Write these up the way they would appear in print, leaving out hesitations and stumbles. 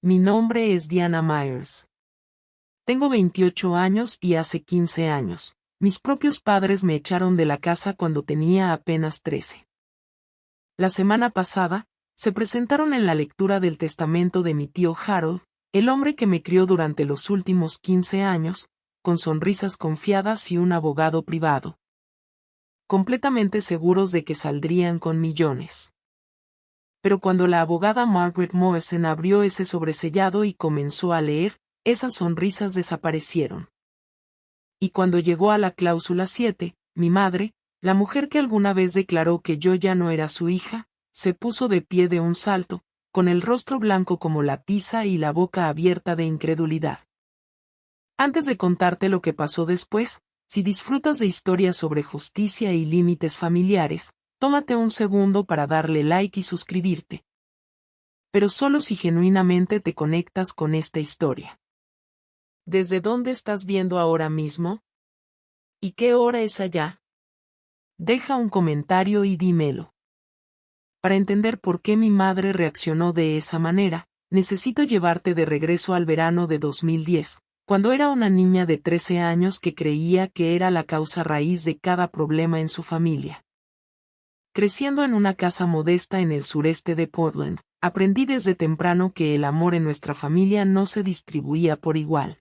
Mi nombre es Diana Myers. Tengo 28 años y hace 15 años, mis propios padres me echaron de la casa cuando tenía apenas 13. La semana pasada, se presentaron en la lectura del testamento de mi tío Harold, el hombre que me crió durante los últimos 15 años, con sonrisas confiadas y un abogado privado. Completamente seguros de que saldrían con millones. Pero cuando la abogada Margaret Morrison abrió ese sobresellado y comenzó a leer, esas sonrisas desaparecieron. Y cuando llegó a la cláusula 7, mi madre, la mujer que alguna vez declaró que yo ya no era su hija, se puso de pie de un salto, con el rostro blanco como la tiza y la boca abierta de incredulidad. Antes de contarte lo que pasó después, si disfrutas de historias sobre justicia y límites familiares, tómate un segundo para darle like y suscribirte. Pero solo si genuinamente te conectas con esta historia. ¿Desde dónde estás viendo ahora mismo? ¿Y qué hora es allá? Deja un comentario y dímelo. Para entender por qué mi madre reaccionó de esa manera, necesito llevarte de regreso al verano de 2010, cuando era una niña de 13 años que creía que era la causa raíz de cada problema en su familia. Creciendo en una casa modesta en el sureste de Portland, aprendí desde temprano que el amor en nuestra familia no se distribuía por igual.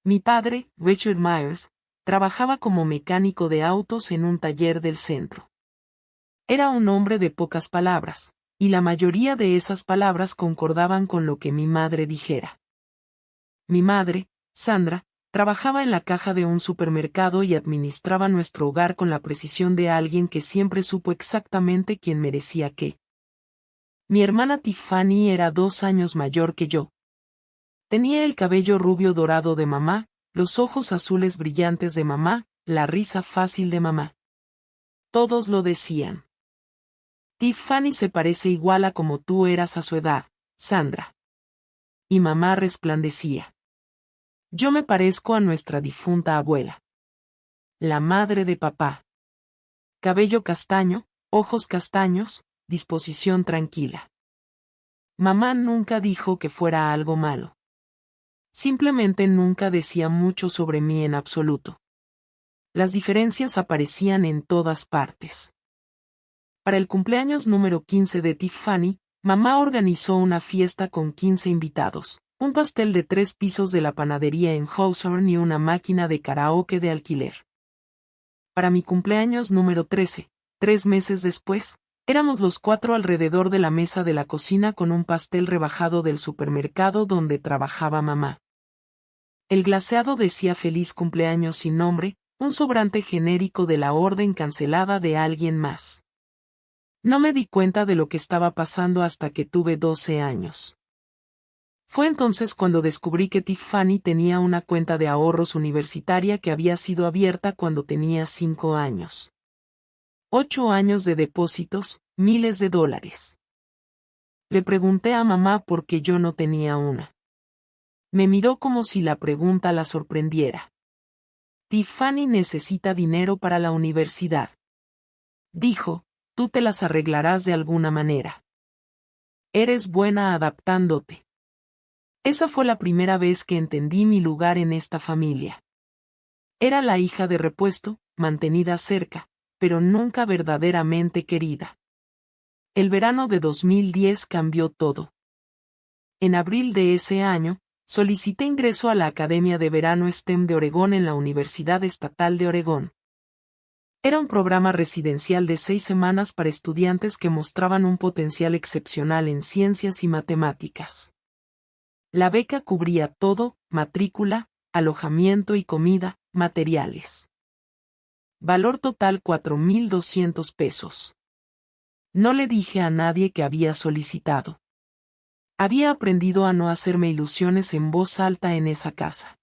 Mi padre, Richard Myers, trabajaba como mecánico de autos en un taller del centro. Era un hombre de pocas palabras, y la mayoría de esas palabras concordaban con lo que mi madre dijera. Mi madre, Sandra, trabajaba en la caja de un supermercado y administraba nuestro hogar con la precisión de alguien que siempre supo exactamente quién merecía qué. Mi hermana Tiffany era 2 años mayor que yo. Tenía el cabello rubio dorado de mamá, los ojos azules brillantes de mamá, la risa fácil de mamá. Todos lo decían. Tiffany se parece igual a como tú eras a su edad, Sandra. Y mamá resplandecía. Yo me parezco a nuestra difunta abuela. La madre de papá. Cabello castaño, ojos castaños, disposición tranquila. Mamá nunca dijo que fuera algo malo. Simplemente nunca decía mucho sobre mí en absoluto. Las diferencias aparecían en todas partes. Para el cumpleaños número 15 de Tiffany, mamá organizó una fiesta con 15 invitados, un pastel de 3 pisos de la panadería en Hawthorne y una máquina de karaoke de alquiler. Para mi cumpleaños número 13, 3 meses después, éramos los 4 alrededor de la mesa de la cocina con un pastel rebajado del supermercado donde trabajaba mamá. El glaseado decía feliz cumpleaños sin nombre, un sobrante genérico de la orden cancelada de alguien más. No me di cuenta de lo que estaba pasando hasta que tuve 12 años. Fue entonces cuando descubrí que Tiffany tenía una cuenta de ahorros universitaria que había sido abierta cuando tenía 5 años. 8 años de depósitos, miles de dólares. Le pregunté a mamá por qué yo no tenía una. Me miró como si la pregunta la sorprendiera. Tiffany necesita dinero para la universidad. Dijo, tú te las arreglarás de alguna manera. Eres buena adaptándote. Esa fue la primera vez que entendí mi lugar en esta familia. Era la hija de repuesto, mantenida cerca, pero nunca verdaderamente querida. El verano de 2010 cambió todo. En abril de ese año, solicité ingreso a la Academia de Verano STEM de Oregón en la Universidad Estatal de Oregón. Era un programa residencial de 6 semanas para estudiantes que mostraban un potencial excepcional en ciencias y matemáticas. La beca cubría todo, matrícula, alojamiento y comida, materiales. Valor total $4,200. No le dije a nadie que había solicitado. Había aprendido a no hacerme ilusiones en voz alta en esa casa.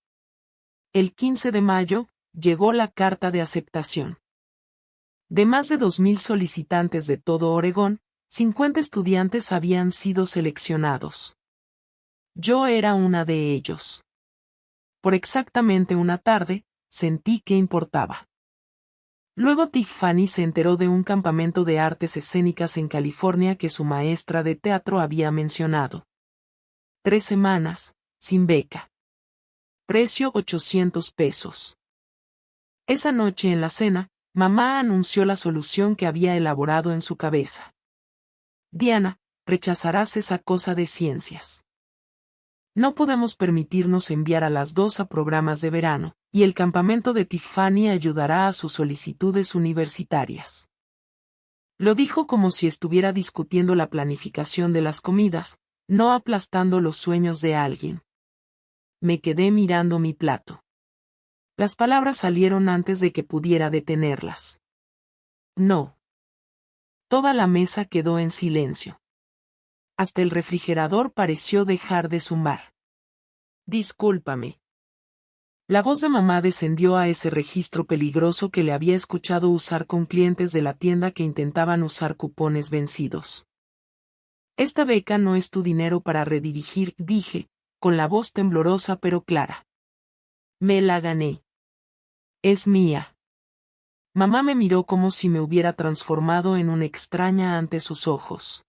El 15 de mayo, llegó la carta de aceptación. De más de 2,000 solicitantes de todo Oregón, 50 estudiantes habían sido seleccionados. Yo era una de ellos. Por exactamente una tarde, sentí que importaba. Luego Tiffany se enteró de un campamento de artes escénicas en California que su maestra de teatro había mencionado. 3 semanas, sin beca. Precio $800. Esa noche en la cena, mamá anunció la solución que había elaborado en su cabeza. Diana, rechazarás esa cosa de ciencias. No podemos permitirnos enviar a las dos a programas de verano, y el campamento de Tiffany ayudará a sus solicitudes universitarias. Lo dijo como si estuviera discutiendo la planificación de las comidas, no aplastando los sueños de alguien. Me quedé mirando mi plato. Las palabras salieron antes de que pudiera detenerlas. No. Toda la mesa quedó en silencio. Hasta el refrigerador pareció dejar de zumbar. Discúlpame. La voz de mamá descendió a ese registro peligroso que le había escuchado usar con clientes de la tienda que intentaban usar cupones vencidos. Esta beca no es tu dinero para redirigir, dije, con la voz temblorosa pero clara. Me la gané. Es mía. Mamá me miró como si me hubiera transformado en una extraña ante sus ojos.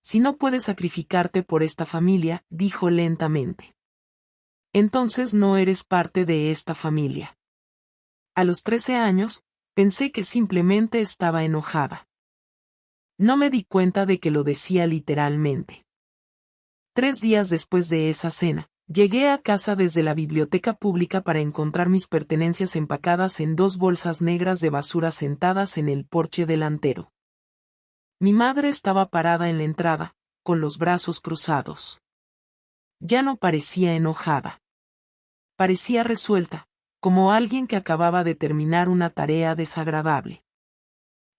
Si no puedes sacrificarte por esta familia, dijo lentamente. Entonces no eres parte de esta familia. A los 13 años, pensé que simplemente estaba enojada. No me di cuenta de que lo decía literalmente. 3 días después de esa cena, llegué a casa desde la biblioteca pública para encontrar mis pertenencias empacadas en 2 bolsas negras de basura sentadas en el porche delantero. Mi madre estaba parada en la entrada, con los brazos cruzados. Ya no parecía enojada. Parecía resuelta, como alguien que acababa de terminar una tarea desagradable.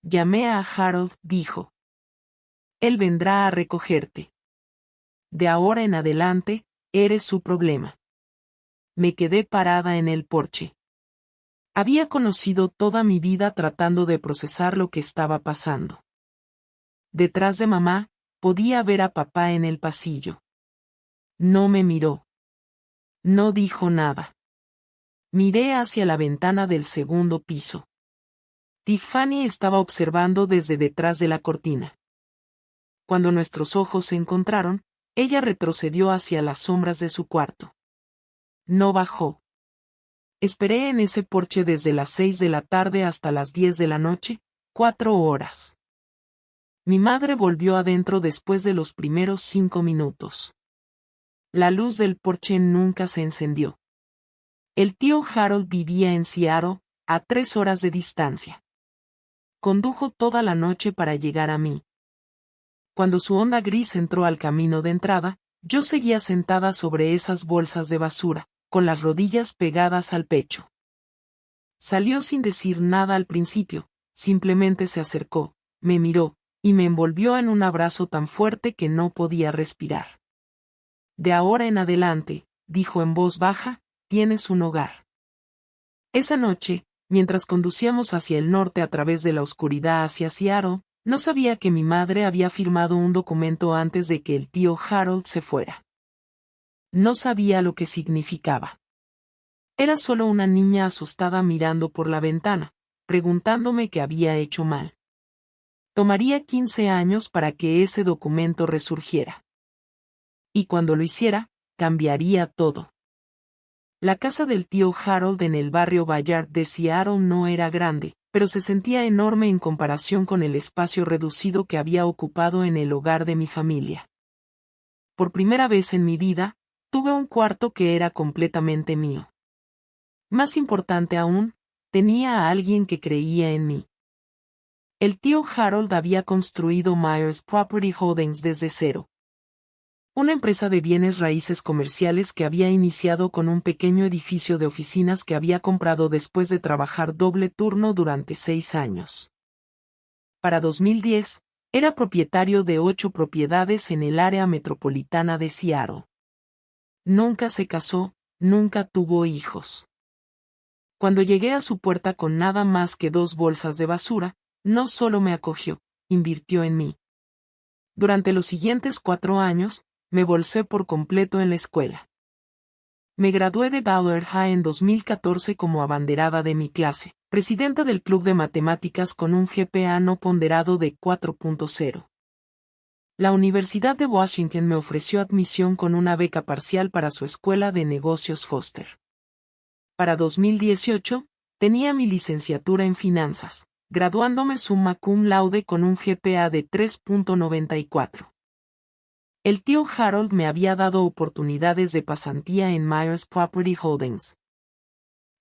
Llamé a Harold, dijo. Él vendrá a recogerte. De ahora en adelante, eres su problema. Me quedé parada en el porche. Había conocido toda mi vida tratando de procesar lo que estaba pasando. Detrás de mamá, podía ver a papá en el pasillo. No me miró. No dijo nada. Miré hacia la ventana del segundo piso. Tiffany estaba observando desde detrás de la cortina. Cuando nuestros ojos se encontraron, ella retrocedió hacia las sombras de su cuarto. No bajó. Esperé en ese porche desde las 6 de la tarde hasta las 10 de la noche, 4 horas. Mi madre volvió adentro después de los primeros 5 minutos. La luz del porche nunca se encendió. El tío Harold vivía en Seattle, a 3 horas de distancia. Condujo toda la noche para llegar a mí. Cuando su Honda gris entró al camino de entrada, yo seguía sentada sobre esas bolsas de basura, con las rodillas pegadas al pecho. Salió sin decir nada al principio, simplemente se acercó, me miró, y me envolvió en un abrazo tan fuerte que no podía respirar. De ahora en adelante, dijo en voz baja, tienes un hogar. Esa noche, mientras conducíamos hacia el norte a través de la oscuridad hacia Seattle, no sabía que mi madre había firmado un documento antes de que el tío Harold se fuera. No sabía lo que significaba. Era solo una niña asustada mirando por la ventana, preguntándome qué había hecho mal. Tomaría 15 años para que ese documento resurgiera. Y cuando lo hiciera, cambiaría todo. La casa del tío Harold en el barrio Bayard de Seattle no era grande, pero se sentía enorme en comparación con el espacio reducido que había ocupado en el hogar de mi familia. Por primera vez en mi vida, tuve un cuarto que era completamente mío. Más importante aún, tenía a alguien que creía en mí. El tío Harold había construido Myers Property Holdings desde cero. Una empresa de bienes raíces comerciales que había iniciado con un pequeño edificio de oficinas que había comprado después de trabajar doble turno durante 6 años. Para 2010, era propietario de 8 propiedades en el área metropolitana de Seattle. Nunca se casó, nunca tuvo hijos. Cuando llegué a su puerta con nada más que 2 bolsas de basura, no solo me acogió, invirtió en mí. Durante los siguientes 4 años, me bolsé por completo en la escuela. Me gradué de Bauer High en 2014 como abanderada de mi clase, presidenta del club de matemáticas con un GPA no ponderado de 4.0. La Universidad de Washington me ofreció admisión con una beca parcial para su escuela de negocios Foster. Para 2018, tenía mi licenciatura en finanzas, graduándome summa cum laude con un GPA de 3.94. El tío Harold me había dado oportunidades de pasantía en Myers Property Holdings.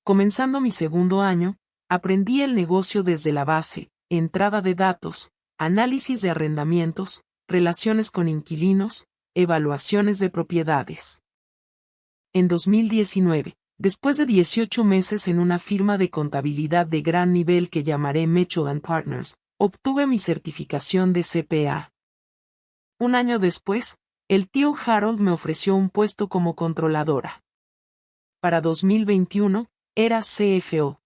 Comenzando mi segundo año, aprendí el negocio desde la base, entrada de datos, análisis de arrendamientos, relaciones con inquilinos, evaluaciones de propiedades. En 2019, después de 18 meses en una firma de contabilidad de gran nivel que llamaré Mitchell & Partners, obtuve mi certificación de CPA. Un año después, el tío Harold me ofreció un puesto como controladora. Para 2021, era CFO.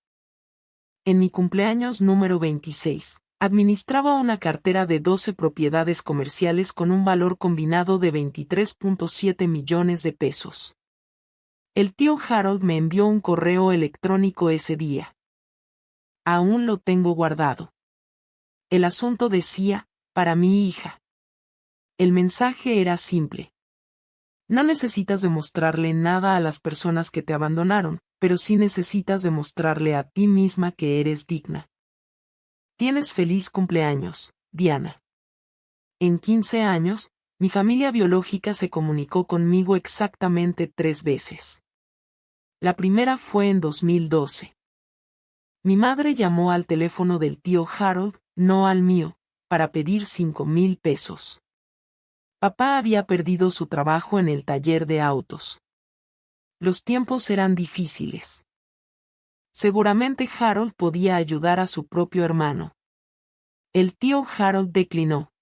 En mi cumpleaños número 26, administraba una cartera de 12 propiedades comerciales con un valor combinado de 23.7 millones de pesos. El tío Harold me envió un correo electrónico ese día. Aún lo tengo guardado. El asunto decía, para mi hija. El mensaje era simple. No necesitas demostrarle nada a las personas que te abandonaron, pero sí necesitas demostrarle a ti misma que eres digna. Tienes feliz cumpleaños, Diana. En 15 años, mi familia biológica se comunicó conmigo exactamente 3 veces. La primera fue en 2012. Mi madre llamó al teléfono del tío Harold, no al mío, para pedir 5,000 pesos. Papá había perdido su trabajo en el taller de autos. Los tiempos eran difíciles. Seguramente Harold podía ayudar a su propio hermano. El tío Harold declinó.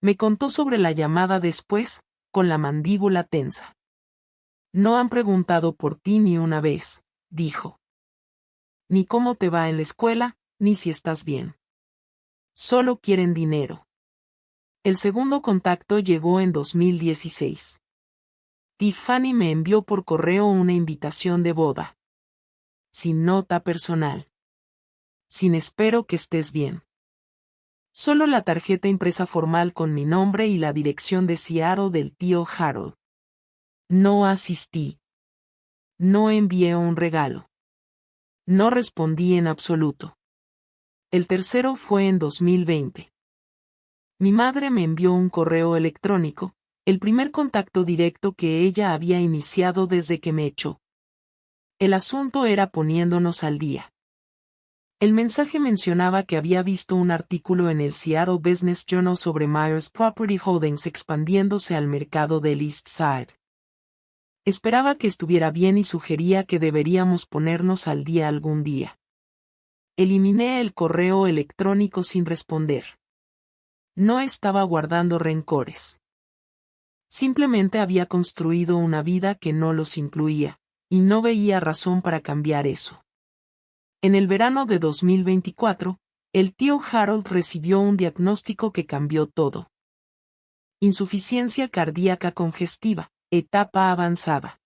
Me contó sobre la llamada después, con la mandíbula tensa. No han preguntado por ti ni una vez, dijo. Ni cómo te va en la escuela, ni si estás bien. Solo quieren dinero. El segundo contacto llegó en 2016. Tiffany me envió por correo una invitación de boda. Sin nota personal. Sin espero que estés bien. Solo la tarjeta impresa formal con mi nombre y la dirección de Seattle del tío Harold. No asistí. No envié un regalo. No respondí en absoluto. El tercero fue en 2020. Mi madre me envió un correo electrónico, el primer contacto directo que ella había iniciado desde que me echó. El asunto era poniéndonos al día. El mensaje mencionaba que había visto un artículo en el Seattle Business Journal sobre Myers Property Holdings expandiéndose al mercado del East Side. Esperaba que estuviera bien y sugería que deberíamos ponernos al día algún día. Eliminé el correo electrónico sin responder. No estaba guardando rencores. Simplemente había construido una vida que no los incluía, y no veía razón para cambiar eso. En el verano de 2024, el tío Harold recibió un diagnóstico que cambió todo. Insuficiencia cardíaca congestiva, etapa avanzada.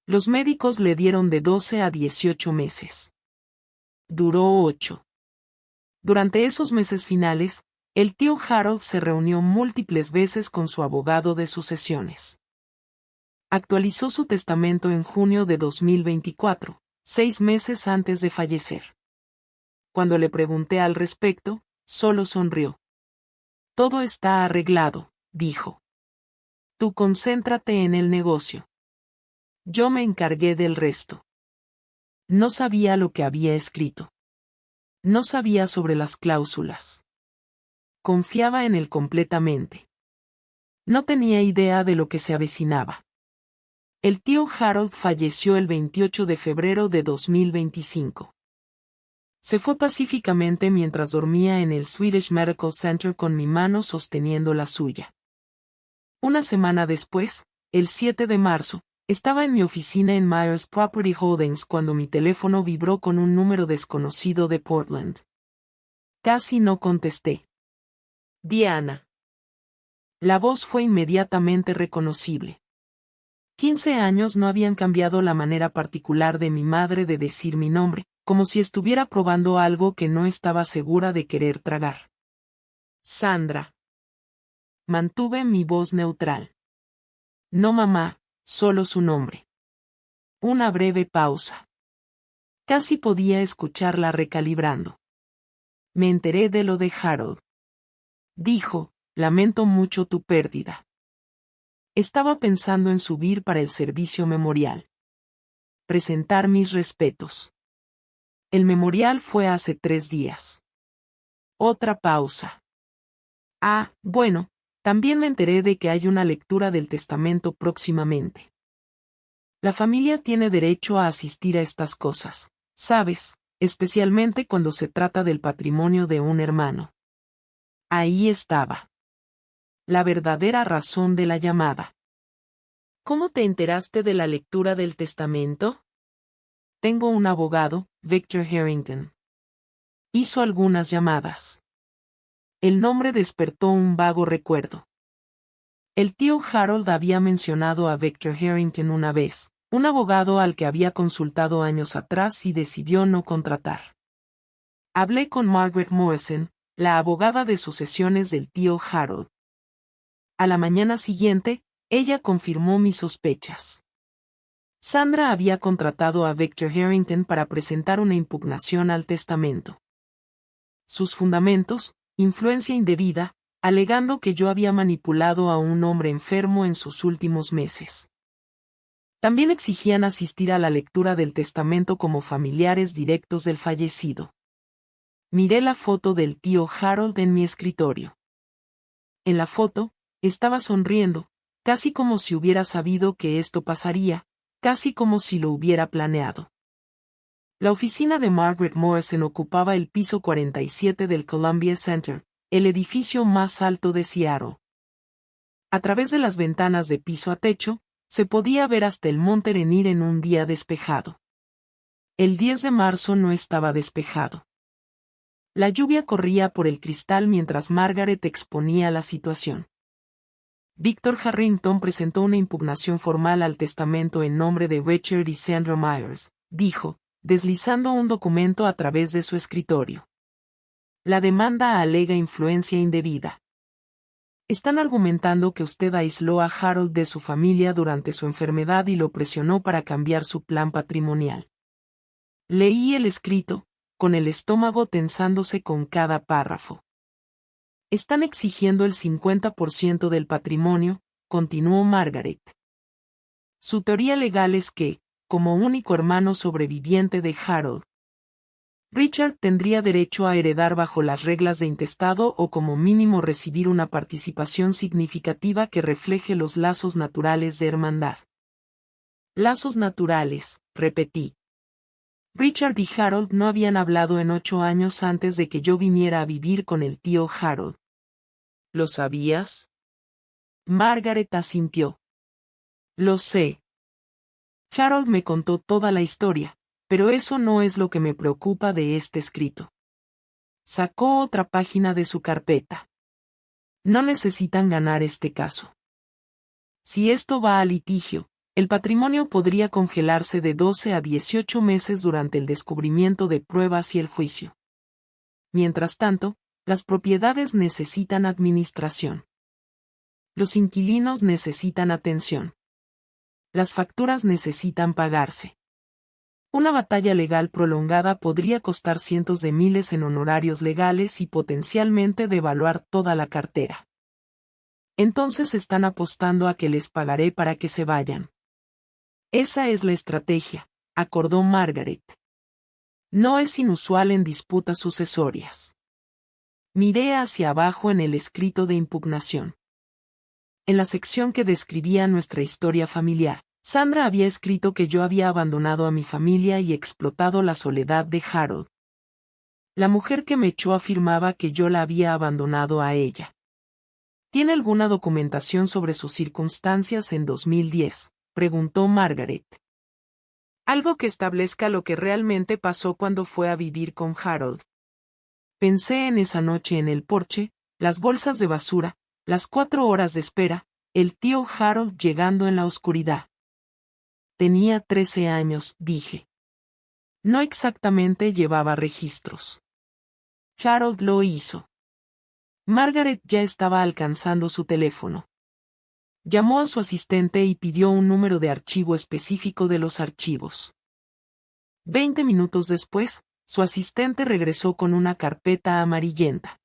Los médicos le dieron de 12 a 18 meses. Duró 8. Durante esos meses finales, el tío Harold se reunió múltiples veces con su abogado de sucesiones. Actualizó su testamento en junio de 2024, 6 meses antes de fallecer. Cuando le pregunté al respecto, solo sonrió. Todo está arreglado, dijo. Tú concéntrate en el negocio. Yo me encargué del resto. No sabía lo que había escrito. No sabía sobre las cláusulas. Confiaba en él completamente. No tenía idea de lo que se avecinaba. El tío Harold falleció el 28 de febrero de 2025. Se fue pacíficamente mientras dormía en el Swedish Medical Center con mi mano sosteniendo la suya. Una semana después, el 7 de marzo, estaba en mi oficina en Myers Property Holdings cuando mi teléfono vibró con un número desconocido de Portland. Casi no contesté. Diana. La voz fue inmediatamente reconocible. 15 años no habían cambiado la manera particular de mi madre de decir mi nombre, como si estuviera probando algo que no estaba segura de querer tragar. Sandra. Mantuve mi voz neutral. No mamá, solo su nombre. Una breve pausa. Casi podía escucharla recalibrando. Me enteré de lo de Harold. Dijo, lamento mucho tu pérdida. Estaba pensando en subir para el servicio memorial. Presentar mis respetos. El memorial fue hace 3 días. Otra pausa. Ah, bueno, también me enteré de que hay una lectura del testamento próximamente. La familia tiene derecho a asistir a estas cosas, ¿sabes? Especialmente cuando se trata del patrimonio de un hermano. Ahí estaba. La verdadera razón de la llamada. ¿Cómo te enteraste de la lectura del testamento? Tengo un abogado, Victor Harrington. Hizo algunas llamadas. El nombre despertó un vago recuerdo. El tío Harold había mencionado a Victor Harrington una vez, un abogado al que había consultado años atrás y decidió no contratar. Hablé con Margaret Morrison, la abogada de sucesiones del tío Harold. A la mañana siguiente, ella confirmó mis sospechas. Sandra había contratado a Victor Harrington para presentar una impugnación al testamento. Sus fundamentos, influencia indebida, alegando que yo había manipulado a un hombre enfermo en sus últimos meses. También exigían asistir a la lectura del testamento como familiares directos del fallecido. Miré la foto del tío Harold en mi escritorio. En la foto, estaba sonriendo, casi como si hubiera sabido que esto pasaría, casi como si lo hubiera planeado. La oficina de Margaret Morrison ocupaba el piso 47 del Columbia Center, el edificio más alto de Seattle. A través de las ventanas de piso a techo, se podía ver hasta el monte Rainier en un día despejado. El 10 de marzo no estaba despejado. La lluvia corría por el cristal mientras Margaret exponía la situación. Victor Harrington presentó una impugnación formal al testamento en nombre de Richard y Sandra Myers, dijo, deslizando un documento a través de su escritorio. La demanda alega influencia indebida. Están argumentando que usted aisló a Harold de su familia durante su enfermedad y lo presionó para cambiar su plan patrimonial. Leí el escrito, con el estómago tensándose con cada párrafo. Están exigiendo el 50% del patrimonio, continuó Margaret. Su teoría legal es que, como único hermano sobreviviente de Harold, Richard tendría derecho a heredar bajo las reglas de intestado o como mínimo recibir una participación significativa que refleje los lazos naturales de hermandad. Lazos naturales, repetí. Richard y Harold no habían hablado en 8 años antes de que yo viniera a vivir con el tío Harold. ¿Lo sabías? Margaret asintió. Lo sé. Harold me contó toda la historia. Pero eso no es lo que me preocupa de este escrito. Sacó otra página de su carpeta. No necesitan ganar este caso. Si esto va a litigio, el patrimonio podría congelarse de 12 a 18 meses durante el descubrimiento de pruebas y el juicio. Mientras tanto, las propiedades necesitan administración. Los inquilinos necesitan atención. Las facturas necesitan pagarse. Una batalla legal prolongada podría costar cientos de miles en honorarios legales y potencialmente devaluar toda la cartera. Entonces están apostando a que les pagaré para que se vayan. Esa es la estrategia, acordó Margaret. No es inusual en disputas sucesorias. Miré hacia abajo en el escrito de impugnación. En la sección que describía nuestra historia familiar, Sandra había escrito que yo había abandonado a mi familia y explotado la soledad de Harold. La mujer que me echó afirmaba que yo la había abandonado a ella. ¿Tiene alguna documentación sobre sus circunstancias en 2010? Preguntó Margaret. Algo que establezca lo que realmente pasó cuando fue a vivir con Harold. Pensé en esa noche en el porche, las bolsas de basura, las 4 horas de espera, el tío Harold llegando en la oscuridad. Tenía 13 años, dije. No exactamente llevaba registros. Harold lo hizo. Margaret ya estaba alcanzando su teléfono. Llamó a su asistente y pidió un número de archivo específico de los archivos. 20 minutos después, su asistente regresó con una carpeta amarillenta.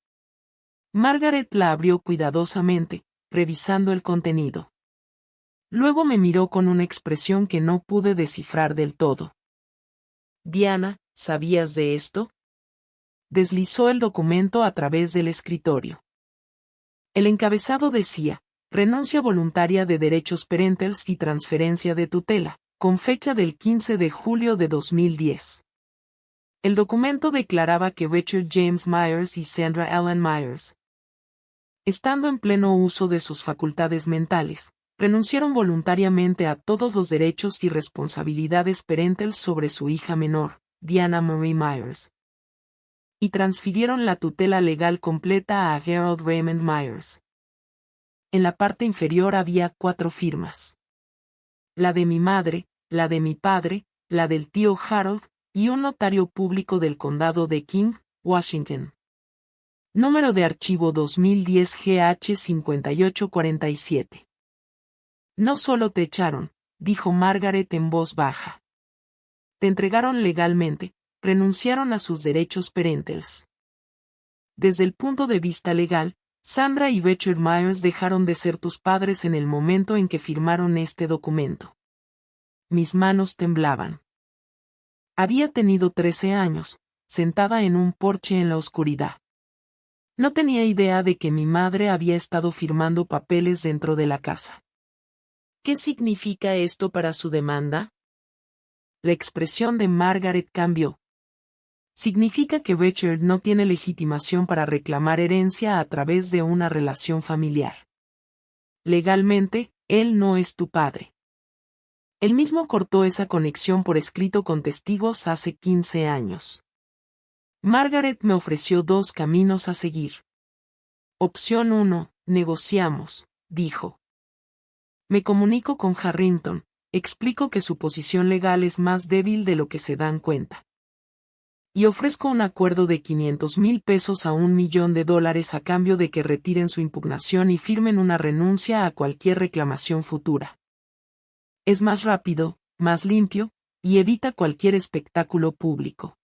Margaret la abrió cuidadosamente, revisando el contenido. Luego me miró con una expresión que no pude descifrar del todo. Diana, ¿sabías de esto? Deslizó el documento a través del escritorio. El encabezado decía: renuncia voluntaria de derechos parentales y transferencia de tutela, con fecha del 15 de julio de 2010. El documento declaraba que Richard James Myers y Sandra Ellen Myers, estando en pleno uso de sus facultades mentales, renunciaron voluntariamente a todos los derechos y responsabilidades parentales sobre su hija menor, Diana Marie Myers, y transfirieron la tutela legal completa a Harold Raymond Myers. En la parte inferior había 4 firmas. La de mi madre, la de mi padre, la del tío Harold, y un notario público del condado de King, Washington. Número de archivo 2010 GH 5847. No solo te echaron, dijo Margaret en voz baja. Te entregaron legalmente, renunciaron a sus derechos parentales. Desde el punto de vista legal, Sandra y Richard Myers dejaron de ser tus padres en el momento en que firmaron este documento. Mis manos temblaban. Había tenido 13 años, sentada en un porche en la oscuridad. No tenía idea de que mi madre había estado firmando papeles dentro de la casa. ¿Qué significa esto para su demanda? La expresión de Margaret cambió. Significa que Richard no tiene legitimación para reclamar herencia a través de una relación familiar. Legalmente, él no es tu padre. Él mismo cortó esa conexión por escrito con testigos hace 15 años. Margaret me ofreció 2 caminos a seguir. Opción 1, negociamos, dijo. Me comunico con Harrington, explico que su posición legal es más débil de lo que se dan cuenta. Y ofrezco un acuerdo de $500,000 a $1,000,000 a cambio de que retiren su impugnación y firmen una renuncia a cualquier reclamación futura. Es más rápido, más limpio, y evita cualquier espectáculo público.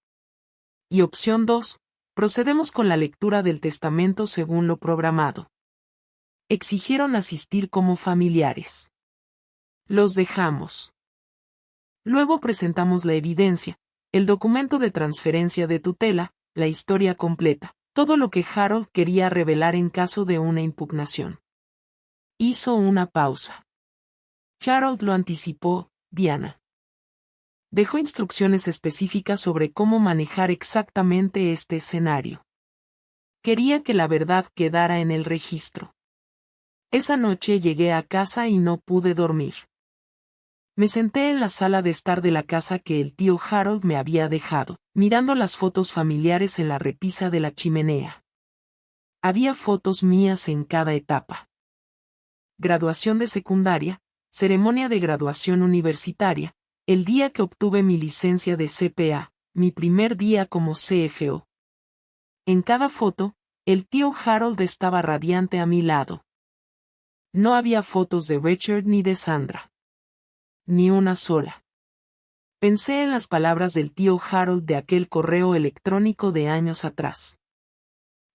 Y opción 2, procedemos con la lectura del testamento según lo programado. Exigieron asistir como familiares. Los dejamos. Luego presentamos la evidencia, el documento de transferencia de tutela, la historia completa, todo lo que Harold quería revelar en caso de una impugnación. Hizo una pausa. Harold lo anticipó, Diana. Dejó instrucciones específicas sobre cómo manejar exactamente este escenario. Quería que la verdad quedara en el registro. Esa noche llegué a casa y no pude dormir. Me senté en la sala de estar de la casa que el tío Harold me había dejado, mirando las fotos familiares en la repisa de la chimenea. Había fotos mías en cada etapa. Graduación de secundaria, ceremonia de graduación universitaria, el día que obtuve mi licencia de CPA, mi primer día como CFO. En cada foto, el tío Harold estaba radiante a mi lado. No había fotos de Richard ni de Sandra. Ni una sola. Pensé en las palabras del tío Harold de aquel correo electrónico de años atrás.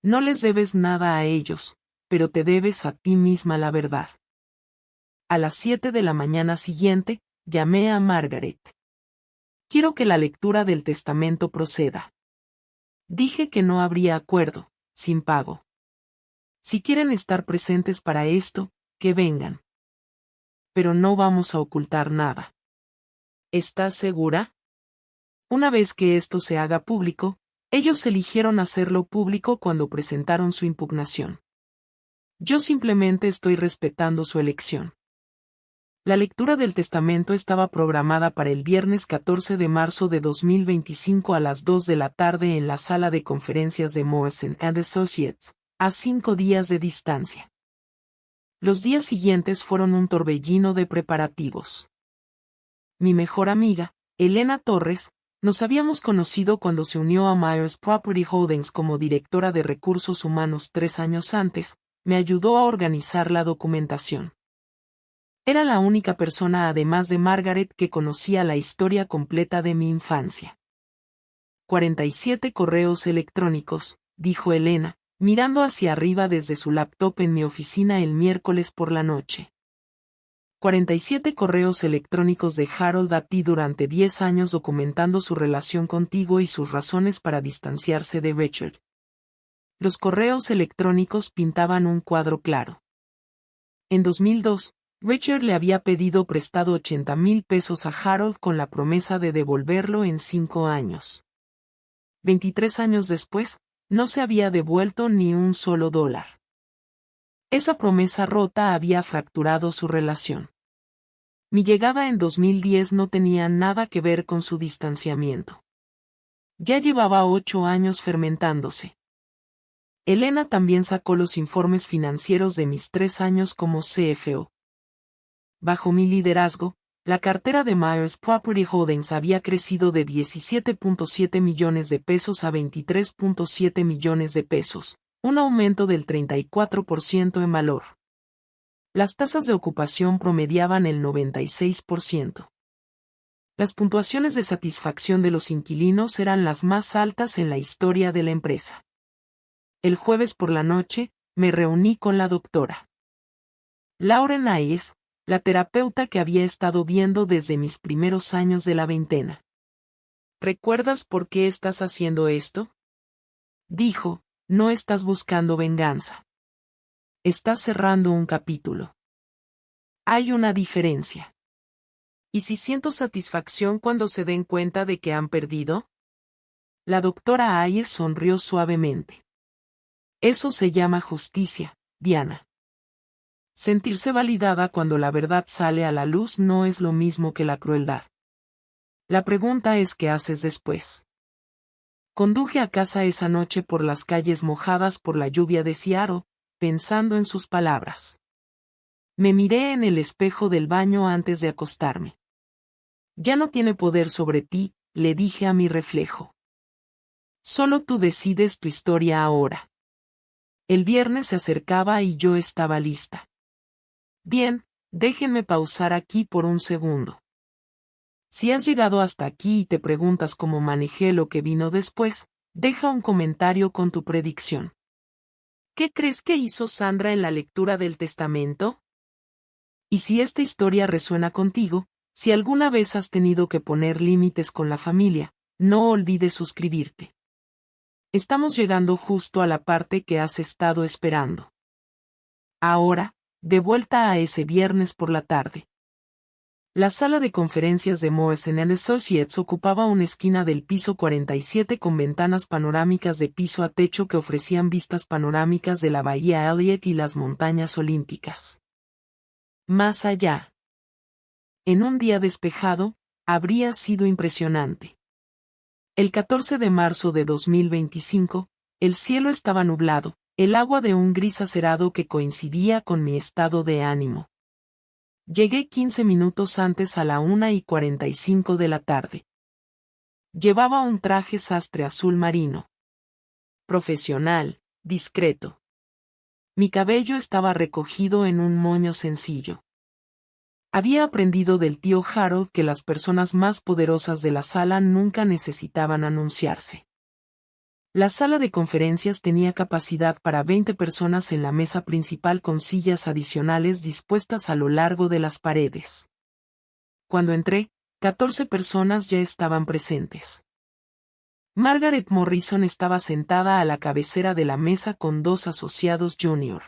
No les debes nada a ellos, pero te debes a ti misma la verdad. A las 7 de la mañana siguiente, llamé a Margaret. Quiero que la lectura del testamento proceda. Dije que no habría acuerdo, sin pago. Si quieren estar presentes para esto, que vengan. Pero no vamos a ocultar nada. ¿Estás segura? Una vez que esto se haga público, ellos eligieron hacerlo público cuando presentaron su impugnación. Yo simplemente estoy respetando su elección. La lectura del testamento estaba programada para el viernes 14 de marzo de 2025 a las 2 de la tarde en la sala de conferencias de Morrison & Associates, a 5 días de distancia. Los días siguientes fueron un torbellino de preparativos. Mi mejor amiga, Elena Torres, Nos habíamos conocido cuando se unió a Myers Property Holdings como directora de recursos humanos 3 años antes, me ayudó a organizar la documentación. Era la única persona además de Margaret que conocía la historia completa de mi infancia. 47 correos electrónicos, dijo Elena, mirando hacia arriba desde su laptop en mi oficina el miércoles por la noche. 47 correos electrónicos de Harold a ti durante 10 años documentando su relación contigo y sus razones para distanciarse de Richard. Los correos electrónicos pintaban un cuadro claro. En 2002, Richard le había pedido prestado 80,000 pesos a Harold con la promesa de devolverlo en 5 años. 23 años después, no se había devuelto ni un solo dólar. Esa promesa rota había fracturado su relación. Mi llegada en 2010 no tenía nada que ver con su distanciamiento. Ya llevaba 8 años fermentándose. Elena también sacó los informes financieros de mis 3 años como CFO. Bajo mi liderazgo, la cartera de Myers Property Holdings había crecido de 17.7 millones de pesos a 23.7 millones de pesos, un aumento del 34% en valor. Las tasas de ocupación promediaban el 96%. Las puntuaciones de satisfacción de los inquilinos eran las más altas en la historia de la empresa. El jueves por la noche, me reuní con la doctora Lauren Hayes, la terapeuta que había estado viendo desde mis primeros años de la veintena. ¿Recuerdas por qué estás haciendo esto? Dijo, no estás buscando venganza. Estás cerrando un capítulo. Hay una diferencia. ¿Y si siento satisfacción cuando se den cuenta de que han perdido? La doctora Hayes sonrió suavemente. Eso se llama justicia, Diana. Sentirse validada cuando la verdad sale a la luz no es lo mismo que la crueldad. La pregunta es ¿qué haces después? Conduje a casa esa noche por las calles mojadas por la lluvia de Seattle, pensando en sus palabras. Me miré en el espejo del baño antes de acostarme. Ya no tiene poder sobre ti, le dije a mi reflejo. Solo tú decides tu historia ahora. El viernes se acercaba y yo estaba lista. Bien, déjenme pausar aquí por un segundo. Si has llegado hasta aquí y te preguntas cómo manejé lo que vino después, deja un comentario con tu predicción. ¿Qué crees que hizo Sandra en la lectura del testamento? Y si esta historia resuena contigo, si alguna vez has tenido que poner límites con la familia, no olvides suscribirte. Estamos llegando justo a la parte que has estado esperando. Ahora, de vuelta a ese viernes por la tarde. La sala de conferencias de Morrison & Associates ocupaba una esquina del piso 47 con ventanas panorámicas de piso a techo que ofrecían vistas panorámicas de la bahía Elliott y las montañas olímpicas. Más allá. En un día despejado, habría sido impresionante. El 14 de marzo de 2025, el cielo estaba nublado, el agua de un gris acerado que coincidía con mi estado de ánimo. Llegué 15 minutos antes a la 1:45 de la tarde. Llevaba un traje sastre azul marino. Profesional, discreto. Mi cabello estaba recogido en un moño sencillo. Había aprendido del tío Harold que las personas más poderosas de la sala nunca necesitaban anunciarse. La sala de conferencias tenía capacidad para 20 personas en la mesa principal con sillas adicionales dispuestas a lo largo de las paredes. Cuando entré, 14 personas ya estaban presentes. Margaret Morrison estaba sentada a la cabecera de la mesa con 2 asociados junior.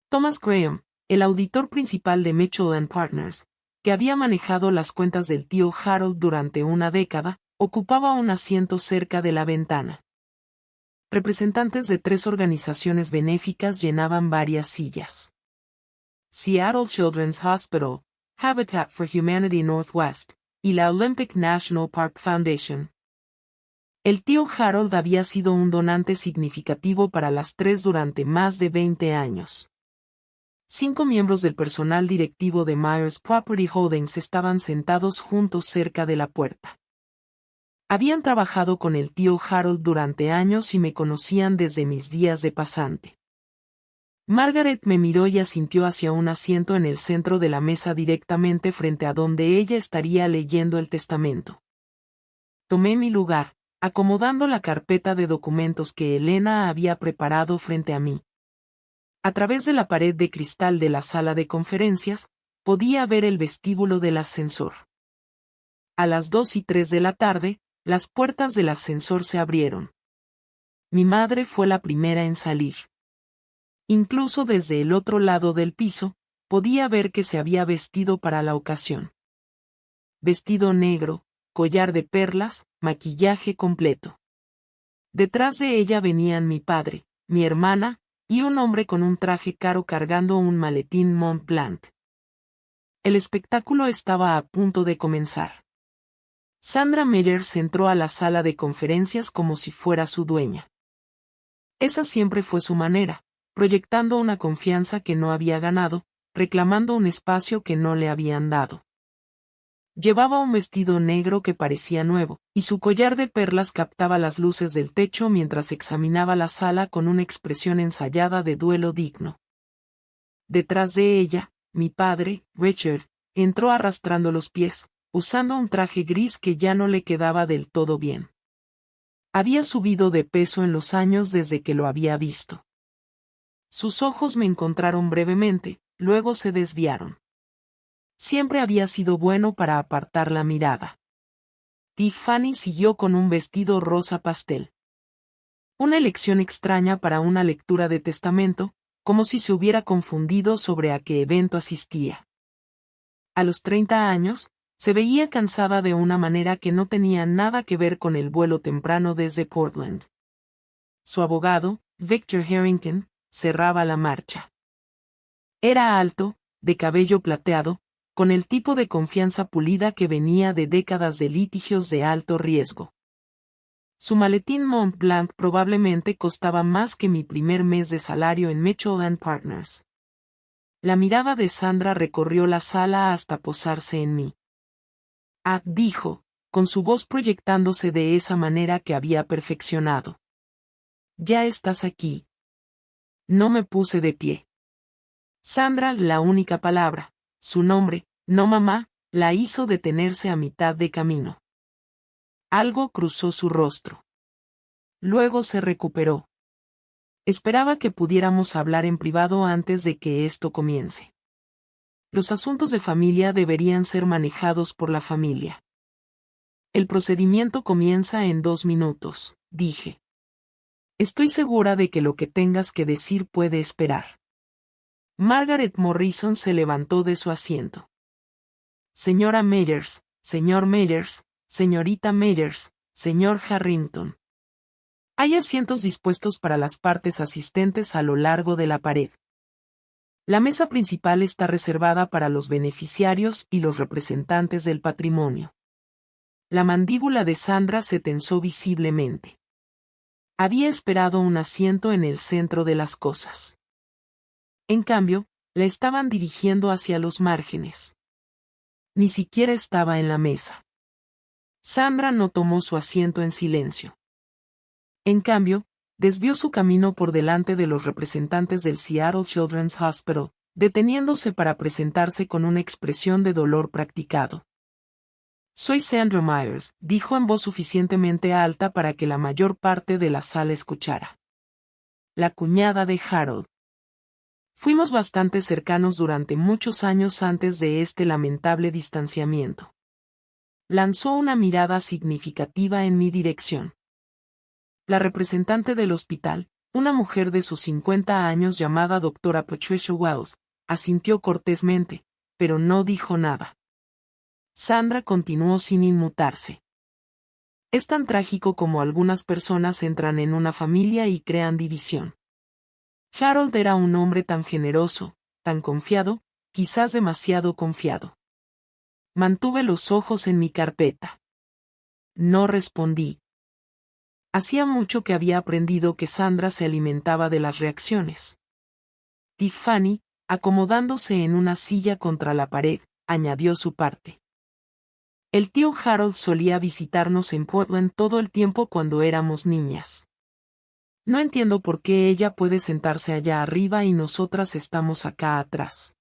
Thomas Graham, el auditor principal de Mitchell & Partners, que había manejado las cuentas del tío Harold durante una década, ocupaba un asiento cerca de la ventana. Representantes de 3 organizaciones benéficas llenaban varias sillas. Seattle Children's Hospital, Habitat for Humanity Northwest, y la Olympic National Park Foundation. El tío Harold había sido un donante significativo para las 3 durante más de 20 años. 5 miembros del personal directivo de Myers Property Holdings estaban sentados juntos cerca de la puerta. Habían trabajado con el tío Harold durante años y me conocían desde mis días de pasante. Margaret me miró y asintió hacia un asiento en el centro de la mesa directamente frente a donde ella estaría leyendo el testamento. Tomé mi lugar, acomodando la carpeta de documentos que Elena había preparado frente a mí. A través de la pared de cristal de la sala de conferencias, podía ver el vestíbulo del ascensor. A las 2:03 de la tarde, las puertas del ascensor se abrieron. Mi madre fue la primera en salir. Incluso desde el otro lado del piso, podía ver que se había vestido para la ocasión. Vestido negro, collar de perlas, maquillaje completo. Detrás de ella venían mi padre, mi hermana, y un hombre con un traje caro cargando un maletín Montblanc. El espectáculo estaba a punto de comenzar. Sandra Meyers entró a la sala de conferencias como si fuera su dueña. Esa siempre fue su manera, proyectando una confianza que no había ganado, reclamando un espacio que no le habían dado. Llevaba un vestido negro que parecía nuevo, y su collar de perlas captaba las luces del techo mientras examinaba la sala con una expresión ensayada de duelo digno. Detrás de ella, mi padre, Richard, entró arrastrando los pies, usando un traje gris que ya no le quedaba del todo bien. Había subido de peso en los años desde que lo había visto. Sus ojos me encontraron brevemente, luego se desviaron. Siempre había sido bueno para apartar la mirada. Tiffany siguió con un vestido rosa pastel. Una elección extraña para una lectura de testamento, como si se hubiera confundido sobre a qué evento asistía. A los 30 años, se veía cansada de una manera que no tenía nada que ver con el vuelo temprano desde Portland. Su abogado, Victor Harrington, cerraba la marcha. Era alto, de cabello plateado, con el tipo de confianza pulida que venía de décadas de litigios de alto riesgo. Su maletín Montblanc probablemente costaba más que mi primer mes de salario en Mitchell & Partners. La mirada de Sandra recorrió la sala hasta posarse en mí. Ah, dijo, con su voz proyectándose de esa manera que había perfeccionado. Ya estás aquí. No me puse de pie. Sandra, la única palabra, su nombre, no mamá, la hizo detenerse a mitad de camino. Algo cruzó su rostro. Luego se recuperó. Esperaba que pudiéramos hablar en privado antes de que esto comience. Los asuntos de familia deberían ser manejados por la familia. El procedimiento comienza en 2 minutos, dije. Estoy segura de que lo que tengas que decir puede esperar. Margaret Morrison se levantó de su asiento. Señora Meyers, señor Meyers, señorita Meyers, señor Harrington. Hay asientos dispuestos para las partes asistentes a lo largo de la pared. La mesa principal está reservada para los beneficiarios y los representantes del patrimonio. La mandíbula de Sandra se tensó visiblemente. Había esperado un asiento en el centro de las cosas. En cambio, la estaban dirigiendo hacia los márgenes. Ni siquiera estaba en la mesa. Sandra no tomó su asiento en silencio. En cambio, desvió su camino por delante de los representantes del Seattle Children's Hospital, deteniéndose para presentarse con una expresión de dolor practicado. Soy Sandra Myers, dijo en voz suficientemente alta para que la mayor parte de la sala escuchara. La cuñada de Harold. Fuimos bastante cercanos durante muchos años antes de este lamentable distanciamiento. Lanzó una mirada significativa en mi dirección. La representante del hospital, una mujer de sus 50 años llamada doctora Patricia Wells, asintió cortésmente, pero no dijo nada. Sandra continuó sin inmutarse. Es tan trágico como algunas personas entran en una familia y crean división. Harold era un hombre tan generoso, tan confiado, quizás demasiado confiado. Mantuve los ojos en mi carpeta. No respondí. Hacía mucho que había aprendido que Sandra se alimentaba de las reacciones. Tiffany, acomodándose en una silla contra la pared, añadió su parte. El tío Harold solía visitarnos en Portland todo el tiempo cuando éramos niñas. No entiendo por qué ella puede sentarse allá arriba y nosotras estamos acá atrás.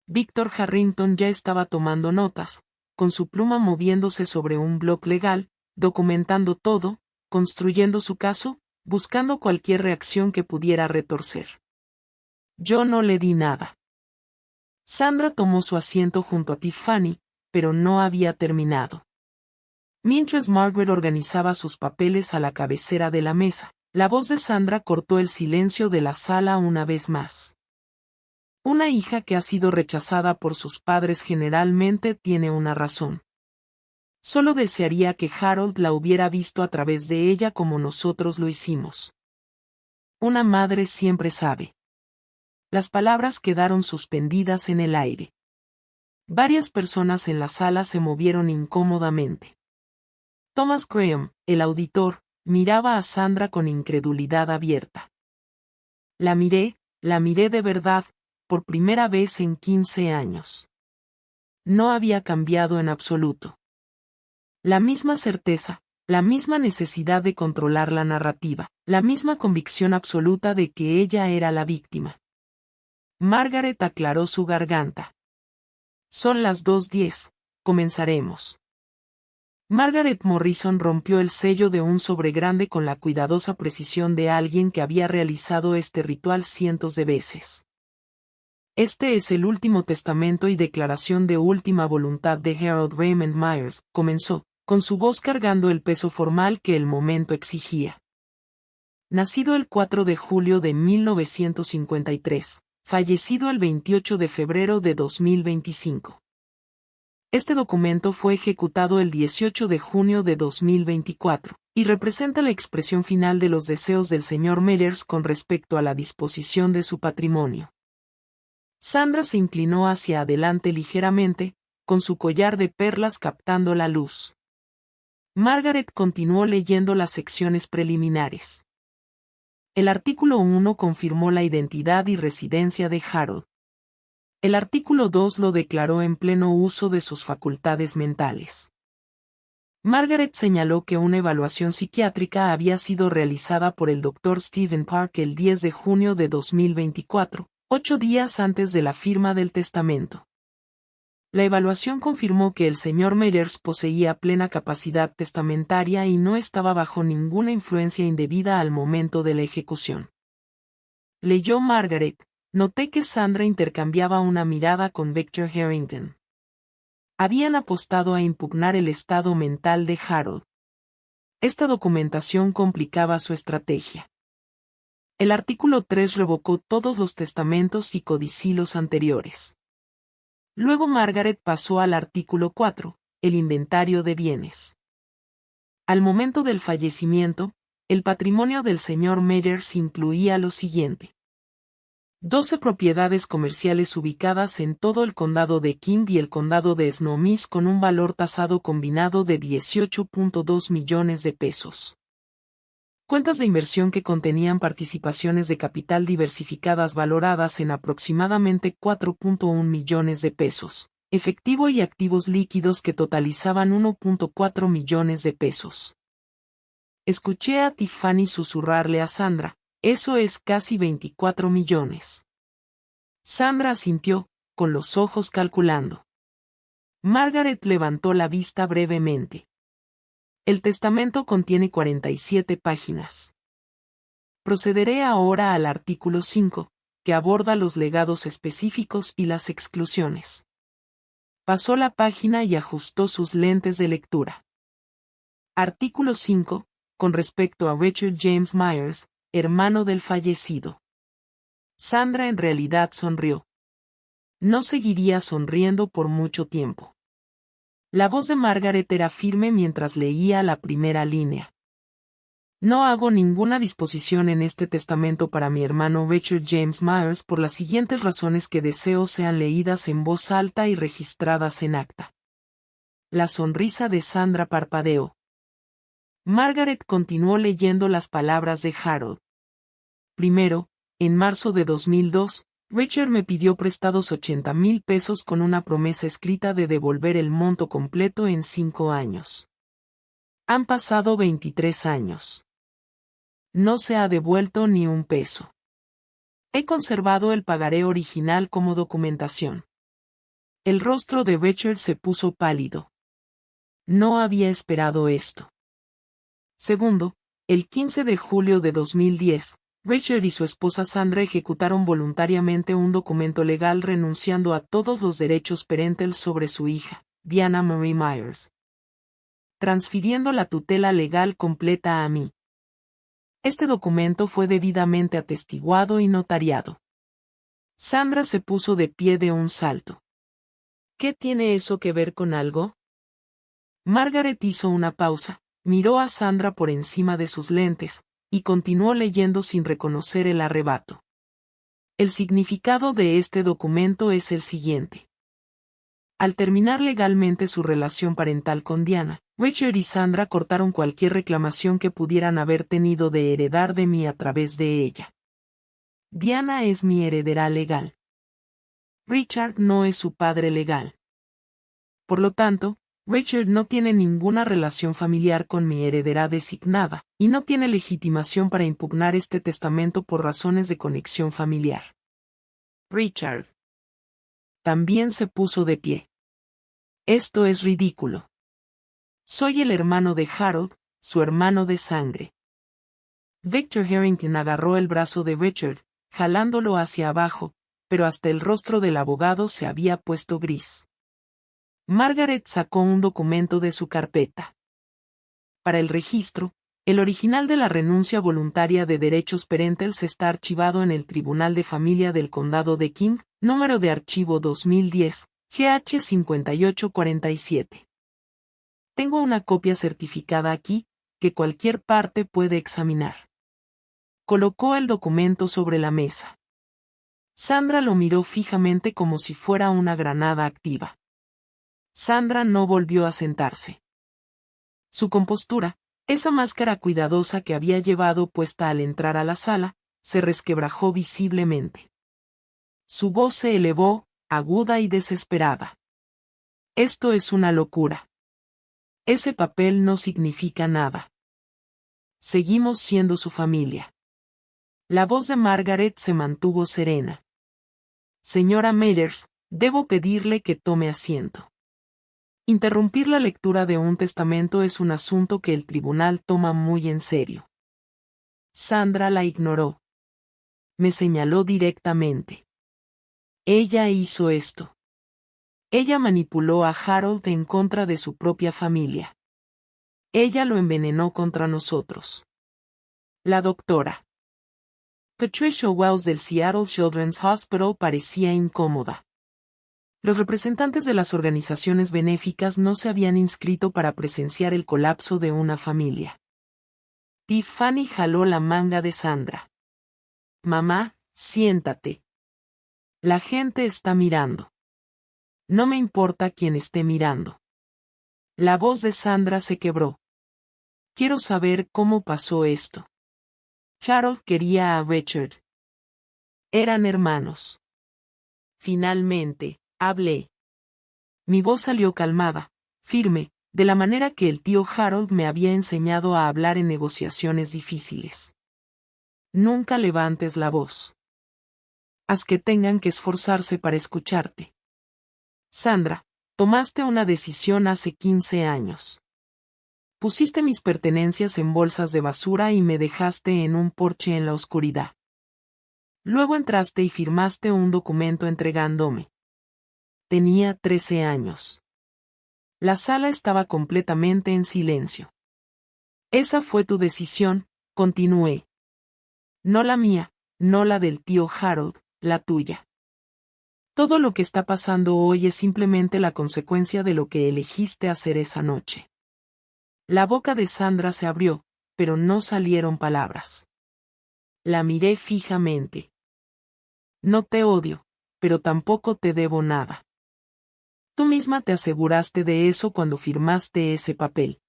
Víctor Harrington ya estaba tomando notas, con su pluma moviéndose sobre un bloc legal, documentando todo, construyendo su caso, buscando cualquier reacción que pudiera retorcer. Yo no le di nada. Sandra tomó su asiento junto a Tiffany, pero no había terminado. Mientras Margaret organizaba sus papeles a la cabecera de la mesa, la voz de Sandra cortó el silencio de la sala una vez más. Una hija que ha sido rechazada por sus padres generalmente tiene una razón. Solo desearía que Harold la hubiera visto a través de ella como nosotros lo hicimos. Una madre siempre sabe. Las palabras quedaron suspendidas en el aire. Varias personas en la sala se movieron incómodamente. Thomas Graham, el auditor, miraba a Sandra con incredulidad abierta. La miré de verdad, por primera vez en 15 años. No había cambiado en absoluto. La misma certeza, la misma necesidad de controlar la narrativa, la misma convicción absoluta de que ella era la víctima. Margaret aclaró su garganta. Son las 2:10, comenzaremos. Margaret Morrison rompió el sello de un sobre grande con la cuidadosa precisión de alguien que había realizado este ritual cientos de veces. Este es el último testamento y declaración de última voluntad de Harold Raymond Myers, comenzó, con su voz cargando el peso formal que el momento exigía. Nacido el 4 de julio de 1953, fallecido el 28 de febrero de 2025. Este documento fue ejecutado el 18 de junio de 2024, y representa la expresión final de los deseos del señor Myers con respecto a la disposición de su patrimonio. Sandra se inclinó hacia adelante ligeramente, con su collar de perlas captando la luz. Margaret continuó leyendo las secciones preliminares. El artículo 1 confirmó la identidad y residencia de Harold. El artículo 2 lo declaró en pleno uso de sus facultades mentales. Margaret señaló que una evaluación psiquiátrica había sido realizada por el Dr. Stephen Park el 10 de junio de 2024, 8 días antes de la firma del testamento. La evaluación confirmó que el señor Myers poseía plena capacidad testamentaria y no estaba bajo ninguna influencia indebida al momento de la ejecución. Leyó Margaret. Noté que Sandra intercambiaba una mirada con Victor Harrington. Habían apostado a impugnar el estado mental de Harold. Esta documentación complicaba su estrategia. El artículo 3 revocó todos los testamentos y codicilios anteriores. Luego Margaret pasó al artículo 4, el inventario de bienes. Al momento del fallecimiento, el patrimonio del señor Myers incluía lo siguiente: 12 propiedades comerciales ubicadas en todo el condado de King y el condado de Snohomish con un valor tasado combinado de 18.2 millones de pesos. Cuentas de inversión que contenían participaciones de capital diversificadas valoradas en aproximadamente 4.1 millones de pesos, efectivo y activos líquidos que totalizaban 1.4 millones de pesos. Escuché a Tiffany susurrarle a Sandra: eso es casi 24 millones. Sandra asintió, con los ojos calculando. Margaret levantó la vista brevemente. El testamento contiene 47 páginas. Procederé ahora al artículo 5, que aborda los legados específicos y las exclusiones. Pasó la página y ajustó sus lentes de lectura. Artículo 5, con respecto a Richard James Myers, hermano del fallecido. Sandra en realidad sonrió. No seguiría sonriendo por mucho tiempo. La voz de Margaret era firme mientras leía la primera línea. No hago ninguna disposición en este testamento para mi hermano Richard James Myers por las siguientes razones que deseo sean leídas en voz alta y registradas en acta. La sonrisa de Sandra parpadeó. Margaret continuó leyendo las palabras de Harold. Primero, en marzo de 2002, Richard me pidió prestados 80,000 pesos con una promesa escrita de devolver el monto completo en 5 años. Han pasado 23 años. No se ha devuelto ni un peso. He conservado el pagaré original como documentación. El rostro de Richard se puso pálido. No había esperado esto. Segundo, el 15 de julio de 2010, Richard y su esposa Sandra ejecutaron voluntariamente un documento legal renunciando a todos los derechos parentales sobre su hija, Diana Marie Myers, transfiriendo la tutela legal completa a mí. Este documento fue debidamente atestiguado y notariado. Sandra se puso de pie de un salto. ¿Qué tiene eso que ver con algo? Margaret hizo una pausa, miró a Sandra por encima de sus lentes, y continuó leyendo sin reconocer el arrebato. El significado de este documento es el siguiente. Al terminar legalmente su relación parental con Diana, Richard y Sandra cortaron cualquier reclamación que pudieran haber tenido de heredar de mí a través de ella. Diana es mi heredera legal. Richard no es su padre legal. Por lo tanto, Richard no tiene ninguna relación familiar con mi heredera designada, y no tiene legitimación para impugnar este testamento por razones de conexión familiar. Richard también se puso de pie. Esto es ridículo. Soy el hermano de Harold, su hermano de sangre. Victor Harrington agarró el brazo de Richard, jalándolo hacia abajo, pero hasta el rostro del abogado se había puesto gris. Margaret sacó un documento de su carpeta. Para el registro, el original de la renuncia voluntaria de derechos parentales está archivado en el Tribunal de Familia del Condado de King, número de archivo 2010, GH 5847. Tengo una copia certificada aquí, que cualquier parte puede examinar. Colocó el documento sobre la mesa. Sandra lo miró fijamente como si fuera una granada activa. Sandra no volvió a sentarse. Su compostura, esa máscara cuidadosa que había llevado puesta al entrar a la sala, se resquebrajó visiblemente. Su voz se elevó, aguda y desesperada. Esto es una locura. Ese papel no significa nada. Seguimos siendo su familia. La voz de Margaret se mantuvo serena. Señora Myers, debo pedirle que tome asiento. Interrumpir la lectura de un testamento es un asunto que el tribunal toma muy en serio. Sandra la ignoró. Me señaló directamente. Ella hizo esto. Ella manipuló a Harold en contra de su propia familia. Ella lo envenenó contra nosotros. La doctora Patricia Wells del Seattle Children's Hospital parecía incómoda. Los representantes de las organizaciones benéficas no se habían inscrito para presenciar el colapso de una familia. Tiffany jaló la manga de Sandra. Mamá, siéntate. La gente está mirando. No me importa quién esté mirando. La voz de Sandra se quebró. Quiero saber cómo pasó esto. Harold quería a Richard. Eran hermanos. Finalmente, hablé. Mi voz salió calmada, firme, de la manera que el tío Harold me había enseñado a hablar en negociaciones difíciles. Nunca levantes la voz. Haz que tengan que esforzarse para escucharte. Sandra, tomaste una decisión hace 15 años. Pusiste mis pertenencias en bolsas de basura y me dejaste en un porche en la oscuridad. Luego entraste y firmaste un documento entregándome. Tenía 13 años. La sala estaba completamente en silencio. Esa fue tu decisión, continué. No la mía, no la del tío Harold, la tuya. Todo lo que está pasando hoy es simplemente la consecuencia de lo que elegiste hacer esa noche. La boca de Sandra se abrió, pero no salieron palabras. La miré fijamente. No te odio, pero tampoco te debo nada. Tú misma te aseguraste de eso cuando firmaste ese papel.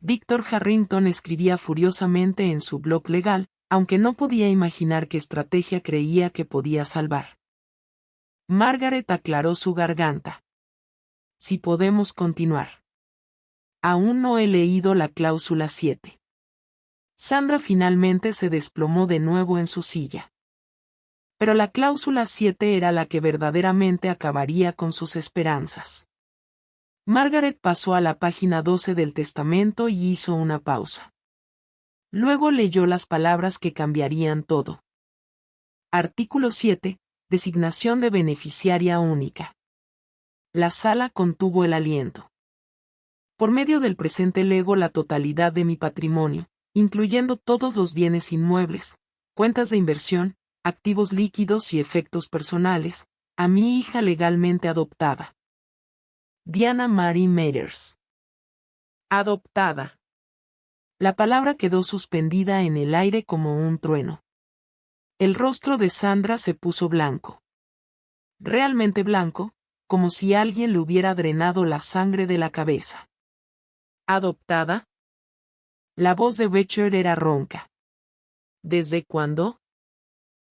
Victor Harrington escribía furiosamente en su blog legal, aunque no podía imaginar qué estrategia creía que podía salvar. Margaret aclaró su garganta. Si podemos continuar. Aún no he leído la cláusula 7. Sandra finalmente se desplomó de nuevo en su silla. Pero la cláusula 7 era la que verdaderamente acabaría con sus esperanzas. Margaret pasó a la página 12 del testamento y hizo una pausa. Luego leyó las palabras que cambiarían todo. Artículo 7. Designación de beneficiaria única. La sala contuvo el aliento. Por medio del presente lego la totalidad de mi patrimonio, incluyendo todos los bienes inmuebles, cuentas de inversión, activos líquidos y efectos personales, a mi hija legalmente adoptada. Diana Marie Mathers. Adoptada. La palabra quedó suspendida en el aire como un trueno. El rostro de Sandra se puso blanco. Realmente blanco, como si alguien le hubiera drenado la sangre de la cabeza. ¿Adoptada? La voz de Richard era ronca. ¿Desde cuándo?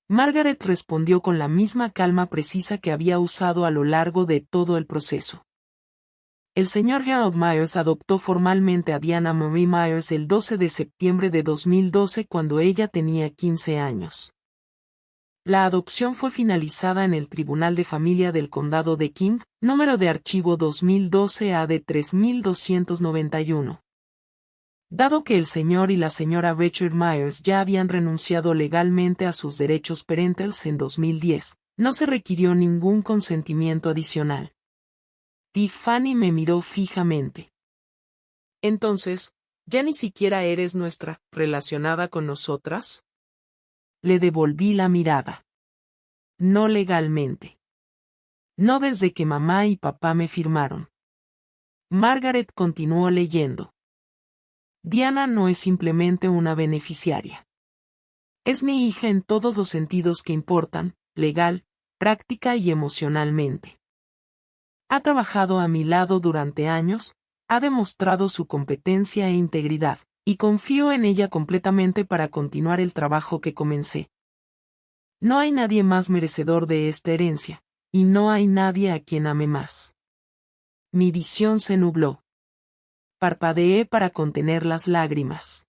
Margaret respondió con la misma calma precisa que había usado a lo largo de todo el proceso. El señor Harold Myers adoptó formalmente a Diana Marie Myers el 12 de septiembre de 2012 cuando ella tenía 15 años. La adopción fue finalizada en el Tribunal de Familia del Condado de King, número de archivo 2012 AD 3291. Dado que el señor y la señora Richard Myers ya habían renunciado legalmente a sus derechos parentales en 2010, no se requirió ningún consentimiento adicional. Tiffany me miró fijamente. Entonces, ¿ya ni siquiera eres nuestra, relacionada con nosotras? Le devolví la mirada. No legalmente. No desde que mamá y papá me firmaron. Margaret continuó leyendo. Diana no es simplemente una beneficiaria. Es mi hija en todos los sentidos que importan, legal, práctica y emocionalmente. Ha trabajado a mi lado durante años, ha demostrado su competencia e integridad, y confío en ella completamente para continuar el trabajo que comencé. No hay nadie más merecedor de esta herencia, y no hay nadie a quien ame más. Mi visión se nubló. Parpadeé para contener las lágrimas.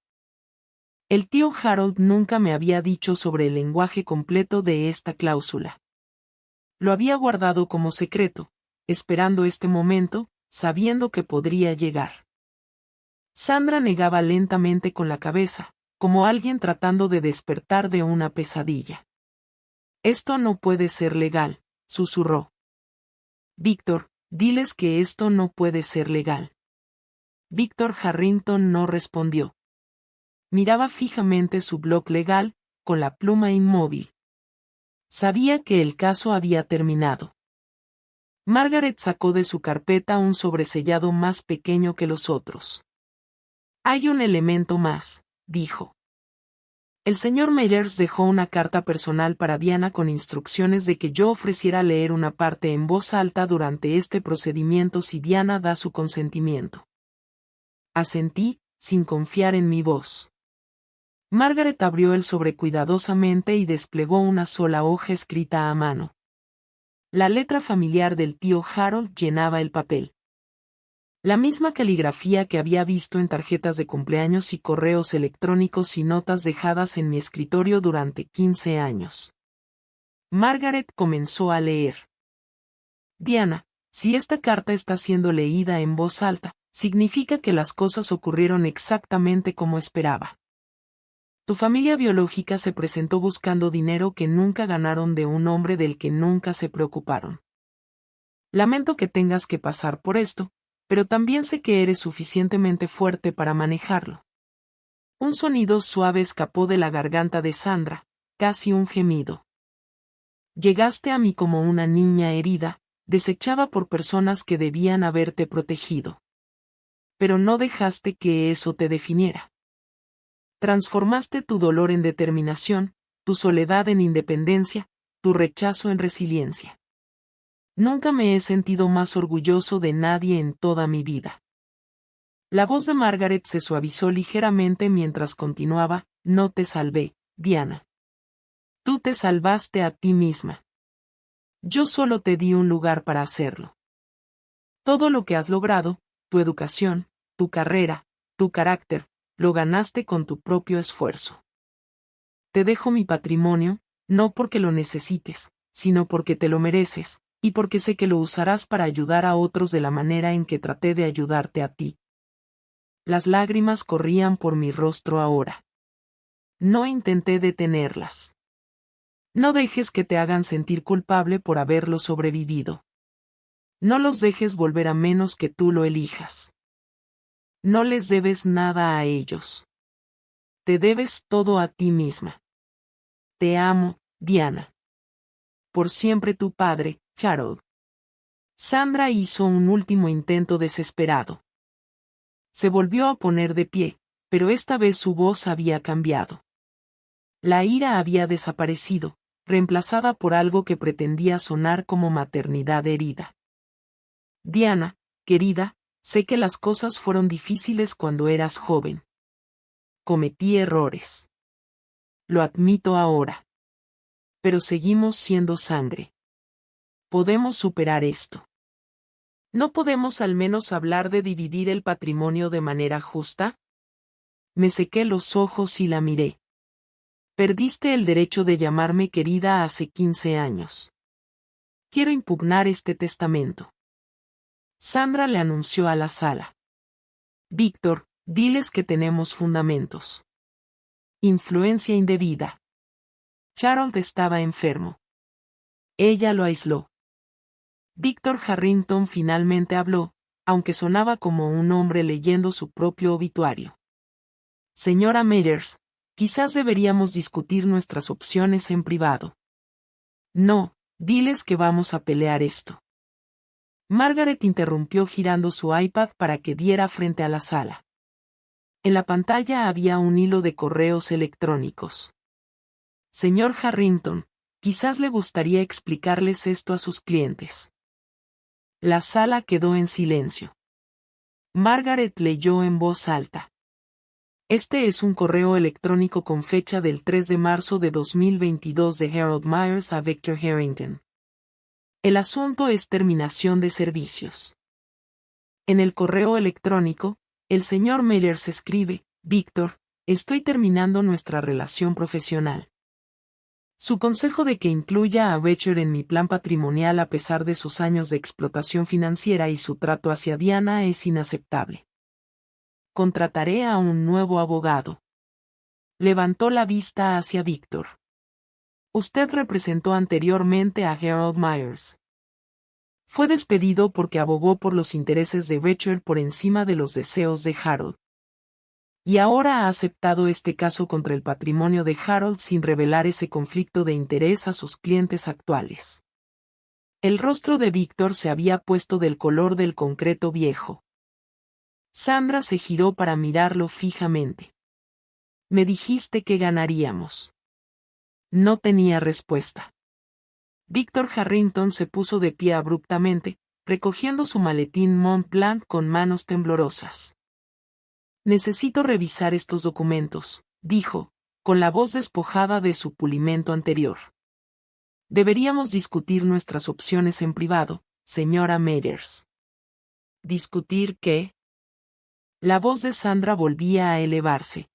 El tío Harold nunca me había dicho sobre el lenguaje completo de esta cláusula. Lo había guardado como secreto, esperando este momento, sabiendo que podría llegar. Sandra negaba lentamente con la cabeza, como alguien tratando de despertar de una pesadilla. Esto no puede ser legal, susurró. Víctor, diles que esto no puede ser legal. Víctor Harrington no respondió. Miraba fijamente su bloc legal, con la pluma inmóvil. Sabía que el caso había terminado. Margaret sacó de su carpeta un sobresellado más pequeño que los otros. Hay un elemento más, dijo. El señor Myers dejó una carta personal para Diana con instrucciones de que yo ofreciera leer una parte en voz alta durante este procedimiento si Diana da su consentimiento. Asentí, sin confiar en mi voz. Margaret abrió el sobre cuidadosamente y desplegó una sola hoja escrita a mano. La letra familiar del tío Harold llenaba el papel. La misma caligrafía que había visto en tarjetas de cumpleaños y correos electrónicos y notas dejadas en mi escritorio durante 15 años. Margaret comenzó a leer. Diana, si esta carta está siendo leída en voz alta, significa que las cosas ocurrieron exactamente como esperaba. Tu familia biológica se presentó buscando dinero que nunca ganaron de un hombre del que nunca se preocuparon. Lamento que tengas que pasar por esto, pero también sé que eres suficientemente fuerte para manejarlo. Un sonido suave escapó de la garganta de Sandra, casi un gemido. Llegaste a mí como una niña herida, desechada por personas que debían haberte protegido. Pero no dejaste que eso te definiera. Transformaste tu dolor en determinación, tu soledad en independencia, tu rechazo en resiliencia. Nunca me he sentido más orgulloso de nadie en toda mi vida. La voz de Margaret se suavizó ligeramente mientras continuaba, no te salvé, Diana. Tú te salvaste a ti misma. Yo solo te di un lugar para hacerlo. Todo lo que has logrado, tu educación, tu carrera, tu carácter, lo ganaste con tu propio esfuerzo. Te dejo mi patrimonio, no porque lo necesites, sino porque te lo mereces, y porque sé que lo usarás para ayudar a otros de la manera en que traté de ayudarte a ti. Las lágrimas corrían por mi rostro ahora. No intenté detenerlas. No dejes que te hagan sentir culpable por haberlo sobrevivido. No los dejes volver a menos que tú lo elijas. No les debes nada a ellos. Te debes todo a ti misma. Te amo, Diana. Por siempre tu padre, Harold. Sandra hizo un último intento desesperado. Se volvió a poner de pie, pero esta vez su voz había cambiado. La ira había desaparecido, reemplazada por algo que pretendía sonar como maternidad herida. Diana, querida, sé que las cosas fueron difíciles cuando eras joven. Cometí errores. Lo admito ahora. Pero seguimos siendo sangre. Podemos superar esto. ¿No podemos al menos hablar de dividir el patrimonio de manera justa? Me sequé los ojos y la miré. Perdiste el derecho de llamarme querida hace 15 años. Quiero impugnar este testamento. Sandra le anunció a la sala. Víctor, diles que tenemos fundamentos. Influencia indebida. Harold estaba enfermo. Ella lo aisló. Víctor Harrington finalmente habló, aunque sonaba como un hombre leyendo su propio obituario. Señora Meyers, quizás deberíamos discutir nuestras opciones en privado. No, diles que vamos a pelear esto. Margaret interrumpió girando su iPad para que diera frente a la sala. En la pantalla había un hilo de correos electrónicos. Señor Harrington, quizás le gustaría explicarles esto a sus clientes. La sala quedó en silencio. Margaret leyó en voz alta. Este es un correo electrónico con fecha del 3 de marzo de 2022 de Harold Myers a Victor Harrington. El asunto es terminación de servicios. En el correo electrónico, el señor Myers escribe: Víctor, estoy terminando nuestra relación profesional. Su consejo de que incluya a Richard en mi plan patrimonial a pesar de sus años de explotación financiera y su trato hacia Diana es inaceptable. Contrataré a un nuevo abogado. Levantó la vista hacia Víctor. Usted representó anteriormente a Harold Myers. Fue despedido porque abogó por los intereses de Richard por encima de los deseos de Harold. Y ahora ha aceptado este caso contra el patrimonio de Harold sin revelar ese conflicto de interés a sus clientes actuales. El rostro de Víctor se había puesto del color del concreto viejo. Sandra se giró para mirarlo fijamente. Me dijiste que ganaríamos. No tenía respuesta. Víctor Harrington se puso de pie abruptamente, recogiendo su maletín Montblanc con manos temblorosas. Necesito revisar estos documentos, dijo, con la voz despojada de su pulimento anterior. Deberíamos discutir nuestras opciones en privado, señora Meyers. ¿Discutir qué? La voz de Sandra volvía a elevarse.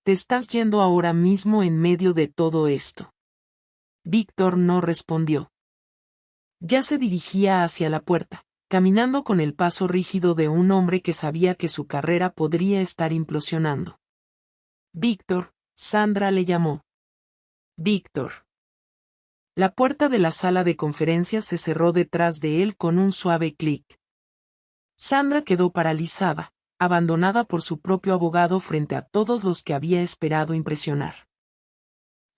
Te estás yendo ahora mismo en medio de todo esto. Víctor no respondió. Ya se dirigía hacia la puerta, caminando con el paso rígido de un hombre que sabía que su carrera podría estar implosionando. Víctor, Sandra le llamó. Víctor. La puerta de la sala de conferencias se cerró detrás de él con un suave clic. Sandra quedó paralizada, abandonada por su propio abogado frente a todos los que había esperado impresionar.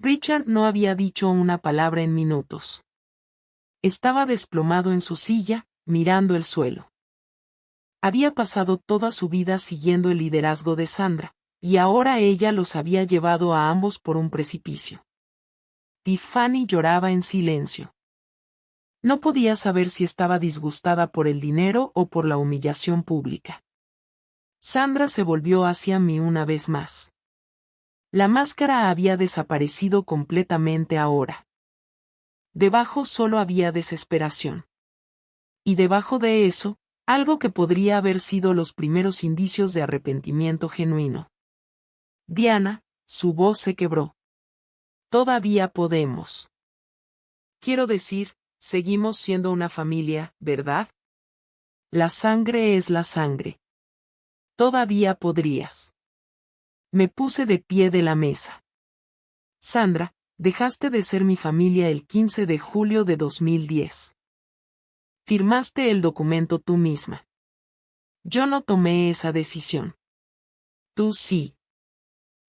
Richard no había dicho una palabra en minutos. Estaba desplomado en su silla, mirando el suelo. Había pasado toda su vida siguiendo el liderazgo de Sandra, y ahora ella los había llevado a ambos por un precipicio. Tiffany lloraba en silencio. No podía saber si estaba disgustada por el dinero o por la humillación pública. Sandra se volvió hacia mí una vez más. La máscara había desaparecido completamente ahora. Debajo solo había desesperación. Y debajo de eso, algo que podría haber sido los primeros indicios de arrepentimiento genuino. Diana, su voz se quebró. Todavía podemos. Quiero decir, seguimos siendo una familia, ¿verdad? La sangre es la sangre. Todavía podrías. Me puse de pie de la mesa. Sandra, dejaste de ser mi familia el 15 de julio de 2010. Firmaste el documento tú misma. Yo no tomé esa decisión. Tú sí.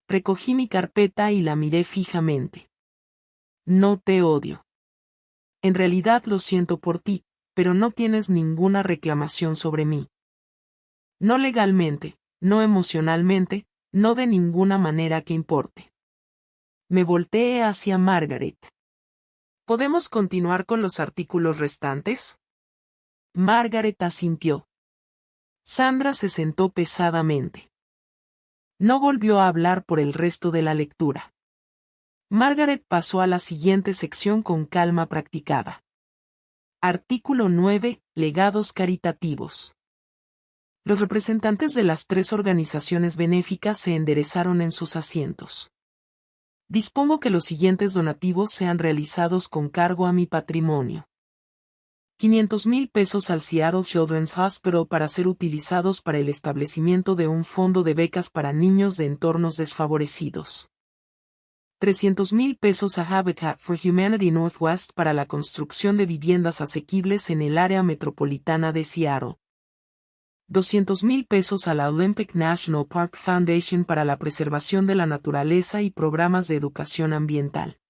Recogí mi carpeta y la miré fijamente. No te odio. En realidad lo siento por ti, pero no tienes ninguna reclamación sobre mí. No legalmente, no emocionalmente, no de ninguna manera que importe. Me volteé hacia Margaret. ¿Podemos continuar con los artículos restantes? Margaret asintió. Sandra se sentó pesadamente. No volvió a hablar por el resto de la lectura. Margaret pasó a la siguiente sección con calma practicada. Artículo 9. Legados caritativos. Los representantes de las 3 organizaciones benéficas se enderezaron en sus asientos. Dispongo que los siguientes donativos sean realizados con cargo a mi patrimonio. 500,000 pesos al Seattle Children's Hospital para ser utilizados para el establecimiento de un fondo de becas para niños de entornos desfavorecidos. 300,000 pesos a Habitat for Humanity Northwest para la construcción de viviendas asequibles en el área metropolitana de Seattle. 200,000 pesos a la Olympic National Park Foundation para la preservación de la naturaleza y programas de educación ambiental.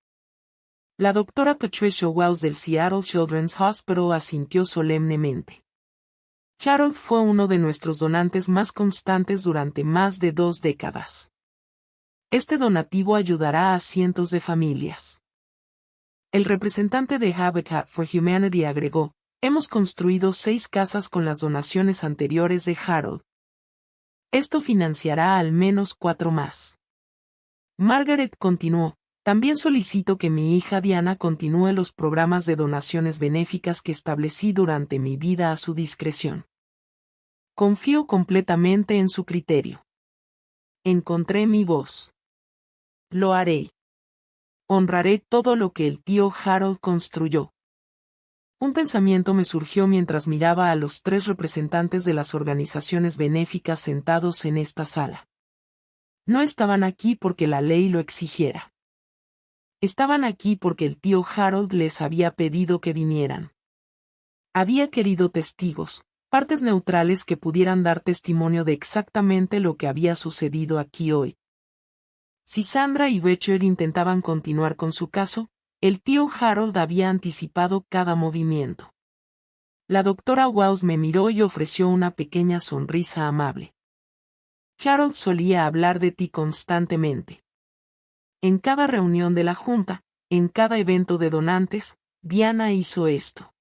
La doctora Patricia Wells del Seattle Children's Hospital asintió solemnemente. Harold fue uno de nuestros donantes más constantes durante más de 2 décadas. Este donativo ayudará a cientos de familias. El representante de Habitat for Humanity agregó, hemos construido 6 casas con las donaciones anteriores de Harold. Esto financiará al menos 4 más. Margaret continuó, también solicito que mi hija Diana continúe los programas de donaciones benéficas que establecí durante mi vida a su discreción. Confío completamente en su criterio. Encontré mi voz. Lo haré. Honraré todo lo que el tío Harold construyó. Un pensamiento me surgió mientras miraba a los 3 representantes de las organizaciones benéficas sentados en esta sala. No estaban aquí porque la ley lo exigiera. Estaban aquí porque el tío Harold les había pedido que vinieran. Había querido testigos, partes neutrales que pudieran dar testimonio de exactamente lo que había sucedido aquí hoy. Si Sandra y Richard intentaban continuar con su caso, el tío Harold había anticipado cada movimiento. La doctora Wells me miró y ofreció una pequeña sonrisa amable. Harold solía hablar de ti constantemente. En cada reunión de la junta, en cada evento de donantes, Diana hizo esto.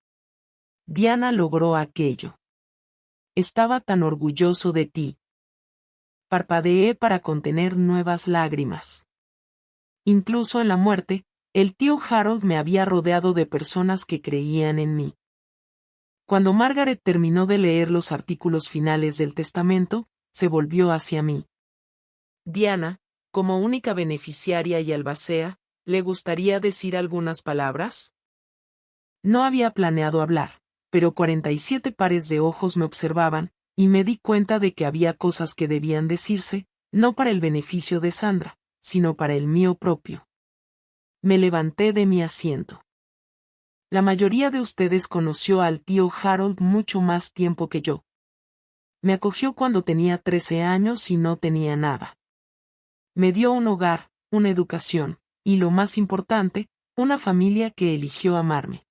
Diana logró aquello. Estaba tan orgulloso de ti. Parpadeé para contener nuevas lágrimas. Incluso en la muerte, el tío Harold me había rodeado de personas que creían en mí. Cuando Margaret terminó de leer los artículos finales del testamento, se volvió hacia mí. Diana, como única beneficiaria y albacea, ¿le gustaría decir algunas palabras? No había planeado hablar, pero 47 pares de ojos me observaban, y me di cuenta de que había cosas que debían decirse, no para el beneficio de Sandra, sino para el mío propio. Me levanté de mi asiento. La mayoría de ustedes conoció al tío Harold mucho más tiempo que yo. Me acogió cuando tenía 13 años y no tenía nada. Me dio un hogar, una educación, y lo más importante, una familia que eligió amarme.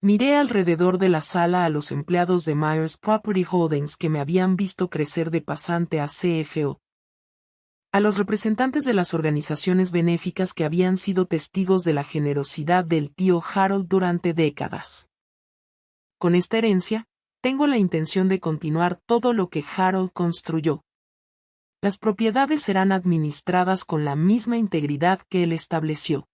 Miré alrededor de la sala a los empleados de Myers Property Holdings que me habían visto crecer de pasante a CFO. A los representantes de las organizaciones benéficas que habían sido testigos de la generosidad del tío Harold durante décadas. Con esta herencia, tengo la intención de continuar todo lo que Harold construyó. Las propiedades serán administradas con la misma integridad que él estableció.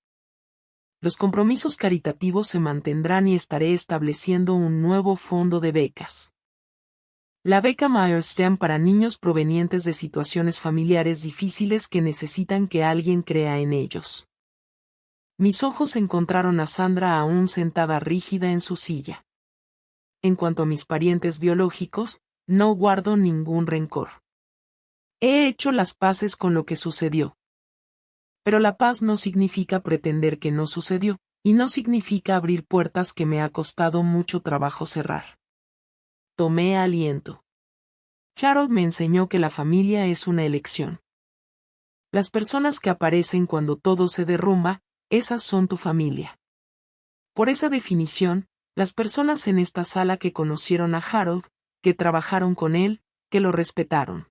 Los compromisos caritativos se mantendrán y estaré estableciendo un nuevo fondo de becas. La beca Myers-Stem para niños provenientes de situaciones familiares difíciles que necesitan que alguien crea en ellos. Mis ojos encontraron a Sandra aún sentada rígida en su silla. En cuanto a mis parientes biológicos, no guardo ningún rencor. He hecho las paces con lo que sucedió. Pero la paz no significa pretender que no sucedió, y no significa abrir puertas que me ha costado mucho trabajo cerrar. Tomé aliento. Harold me enseñó que la familia es una elección. Las personas que aparecen cuando todo se derrumba, esas son tu familia. Por esa definición, las personas en esta sala que conocieron a Harold, que trabajaron con él, que lo respetaron.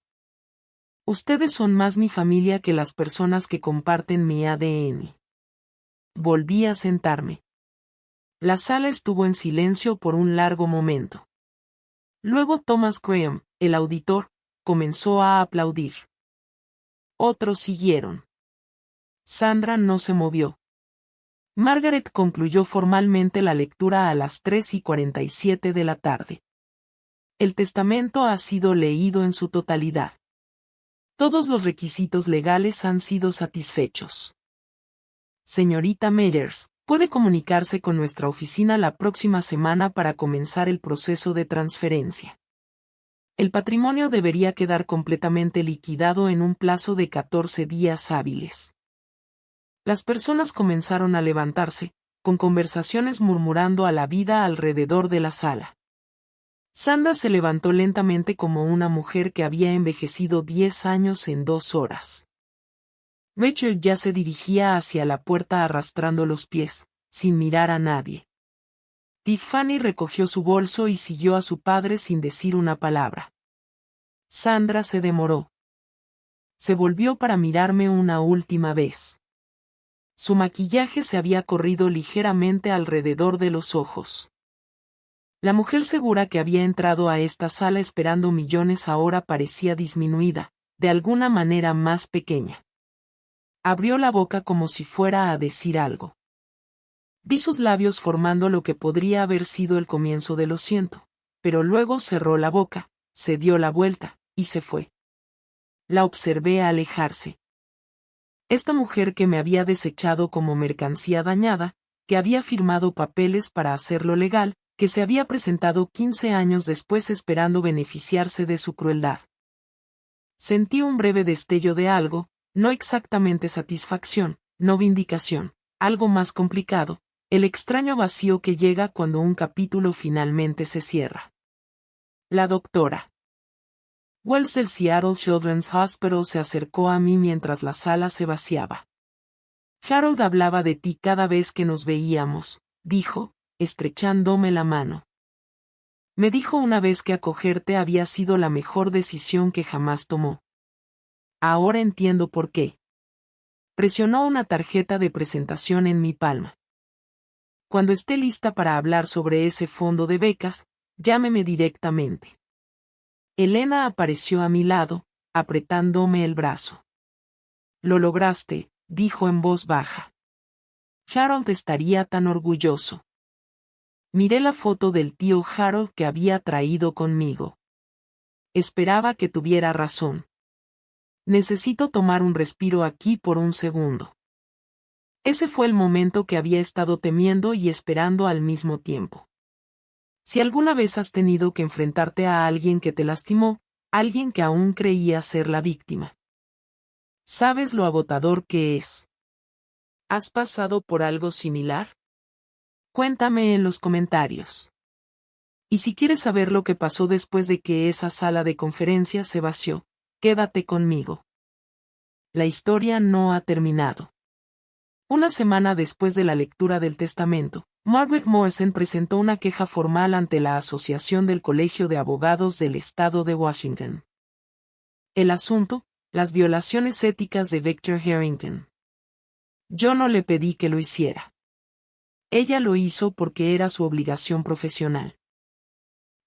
Ustedes son más mi familia que las personas que comparten mi ADN. Volví a sentarme. La sala estuvo en silencio por un largo momento. Luego Thomas Graham, el auditor, comenzó a aplaudir. Otros siguieron. Sandra no se movió. Margaret concluyó formalmente la lectura a las 3:47 de la tarde. El testamento ha sido leído en su totalidad. Todos los requisitos legales han sido satisfechos. Señorita Meyers, puede comunicarse con nuestra oficina la próxima semana para comenzar el proceso de transferencia. El patrimonio debería quedar completamente liquidado en un plazo de 14 días hábiles. Las personas comenzaron a levantarse, con conversaciones murmurando a la vida alrededor de la sala. Sandra se levantó lentamente como una mujer que había envejecido 10 años en 2 horas. Rachel ya se dirigía hacia la puerta arrastrando los pies, sin mirar a nadie. Tiffany recogió su bolso y siguió a su padre sin decir una palabra. Sandra se demoró. Se volvió para mirarme una última vez. Su maquillaje se había corrido ligeramente alrededor de los ojos. La mujer segura que había entrado a esta sala esperando millones ahora parecía disminuida, de alguna manera más pequeña. Abrió la boca como si fuera a decir algo. Vi sus labios formando lo que podría haber sido el comienzo de lo siento, pero luego cerró la boca, se dio la vuelta, y se fue. La observé alejarse. Esta mujer que me había desechado como mercancía dañada, que había firmado papeles para hacerlo legal, que se había presentado 15 años después esperando beneficiarse de su crueldad. Sentí un breve destello de algo, no exactamente satisfacción, no vindicación, algo más complicado, el extraño vacío que llega cuando un capítulo finalmente se cierra. La doctora Wells del Seattle Children's Hospital se acercó a mí mientras la sala se vaciaba. Harold hablaba de ti cada vez que nos veíamos, dijo, estrechándome la mano. Me dijo una vez que acogerte había sido la mejor decisión que jamás tomó. Ahora entiendo por qué. Presionó una tarjeta de presentación en mi palma. Cuando esté lista para hablar sobre ese fondo de becas, llámeme directamente. Elena apareció a mi lado, apretándome el brazo. Lo lograste, dijo en voz baja. Harold estaría tan orgulloso. Miré la foto del tío Harold que había traído conmigo. Esperaba que tuviera razón. Necesito tomar un respiro aquí por un segundo. Ese fue el momento que había estado temiendo y esperando al mismo tiempo. Si alguna vez has tenido que enfrentarte a alguien que te lastimó, alguien que aún creía ser la víctima, ¿sabes lo agotador que es? ¿Has pasado por algo similar? Cuéntame en los comentarios. Y si quieres saber lo que pasó después de que esa sala de conferencias se vació, quédate conmigo. La historia no ha terminado. Una semana después de la lectura del testamento, Margaret Morrison presentó una queja formal ante la Asociación del Colegio de Abogados del Estado de Washington. El asunto, las violaciones éticas de Victor Harrington. Yo no le pedí que lo hiciera. Ella lo hizo porque era su obligación profesional.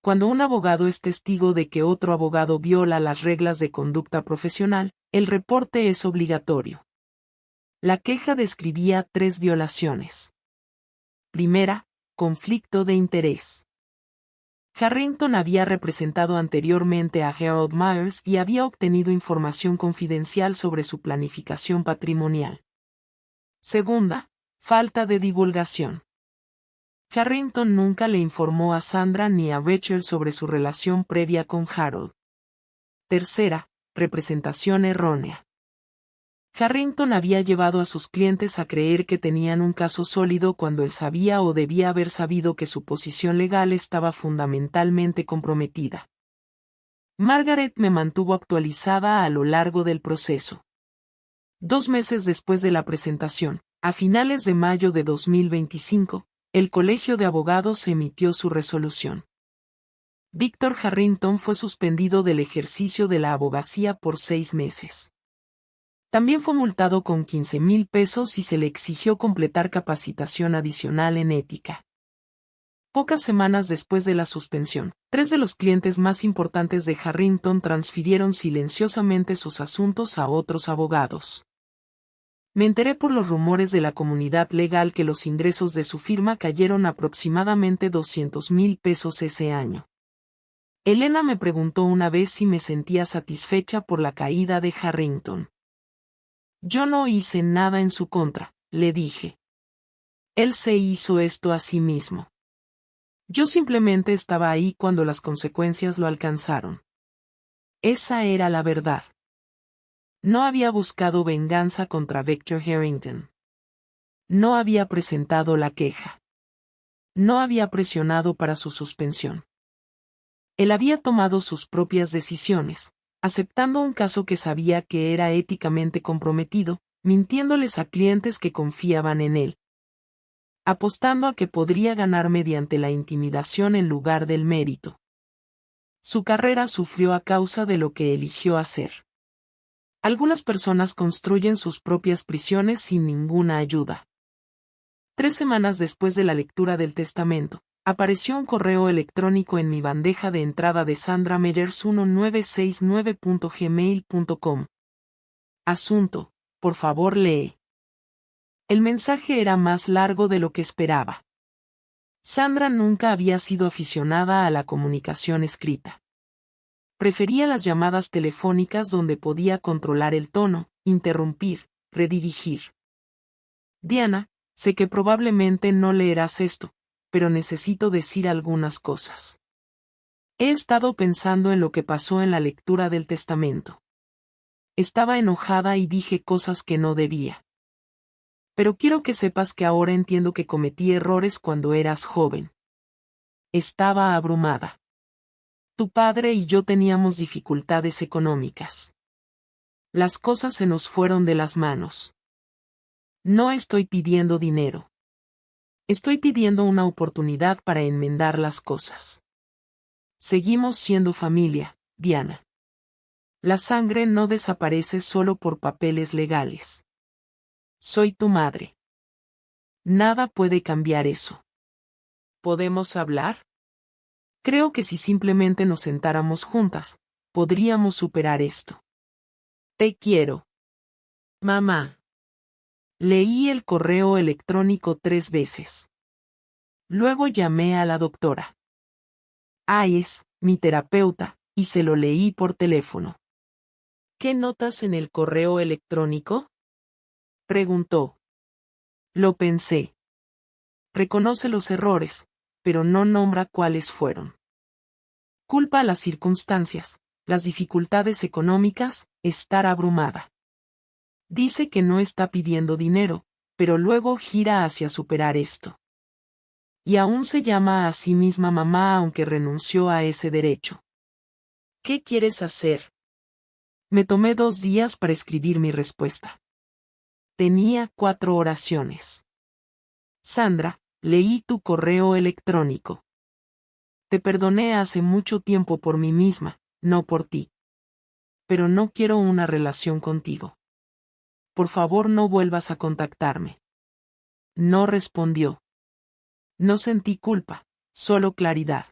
Cuando un abogado es testigo de que otro abogado viola las reglas de conducta profesional, el reporte es obligatorio. La queja describía 3 violaciones. Primera, conflicto de interés. Harrington había representado anteriormente a Harold Myers y había obtenido información confidencial sobre su planificación patrimonial. Segunda, falta de divulgación. Harrington nunca le informó a Sandra ni a Rachel sobre su relación previa con Harold. Tercera, representación errónea. Harrington había llevado a sus clientes a creer que tenían un caso sólido cuando él sabía o debía haber sabido que su posición legal estaba fundamentalmente comprometida. Margaret me mantuvo actualizada a lo largo del proceso. 2 meses después de la presentación, a finales de mayo de 2025, el Colegio de Abogados emitió su resolución. Víctor Harrington fue suspendido del ejercicio de la abogacía por 6 meses. También fue multado con $15,000 y se le exigió completar capacitación adicional en ética. Pocas semanas después de la suspensión, 3 de los clientes más importantes de Harrington transfirieron silenciosamente sus asuntos a otros abogados. Me enteré por los rumores de la comunidad legal que los ingresos de su firma cayeron aproximadamente $200,000 ese año. Elena me preguntó una vez si me sentía satisfecha por la caída de Harrington. Yo no hice nada en su contra, le dije. Él se hizo esto a sí mismo. Yo simplemente estaba ahí cuando las consecuencias lo alcanzaron. Esa era la verdad. No había buscado venganza contra Víctor Harrington. No había presentado la queja. No había presionado para su suspensión. Él había tomado sus propias decisiones, aceptando un caso que sabía que era éticamente comprometido, mintiéndoles a clientes que confiaban en él, apostando a que podría ganar mediante la intimidación en lugar del mérito. Su carrera sufrió a causa de lo que eligió hacer. Algunas personas construyen sus propias prisiones sin ninguna ayuda. 3 semanas después de la lectura del testamento, apareció un correo electrónico en mi bandeja de entrada de sandrameyers1969@gmail.com. Asunto: por favor lee. El mensaje era más largo de lo que esperaba. Sandra nunca había sido aficionada a la comunicación escrita. Prefería las llamadas telefónicas donde podía controlar el tono, interrumpir, redirigir. Diana, sé que probablemente no leerás esto, pero necesito decir algunas cosas. He estado pensando en lo que pasó en la lectura del testamento. Estaba enojada y dije cosas que no debía. Pero quiero que sepas que ahora entiendo que cometí errores cuando eras joven. Estaba abrumada. Tu padre y yo teníamos dificultades económicas. Las cosas se nos fueron de las manos. No estoy pidiendo dinero. Estoy pidiendo una oportunidad para enmendar las cosas. Seguimos siendo familia, Diana. La sangre no desaparece solo por papeles legales. Soy tu madre. Nada puede cambiar eso. ¿Podemos hablar? Creo que si simplemente nos sentáramos juntas, podríamos superar esto. Te quiero. Mamá. Leí el correo electrónico 3 veces. Luego llamé a la doctora. Es mi terapeuta, y se lo leí por teléfono. ¿Qué notas en el correo electrónico?, preguntó. Lo pensé. Reconoce los errores, pero no nombra cuáles fueron. Culpa a las circunstancias, las dificultades económicas, estar abrumada. Dice que no está pidiendo dinero, pero luego gira hacia superar esto. Y aún se llama a sí misma mamá aunque renunció a ese derecho. ¿Qué quieres hacer? Me tomé 2 días para escribir mi respuesta. Tenía 4 oraciones. Sandra, leí tu correo electrónico. Te perdoné hace mucho tiempo por mí misma, no por ti. Pero no quiero una relación contigo. Por favor no vuelvas a contactarme. No respondió. No sentí culpa, solo claridad.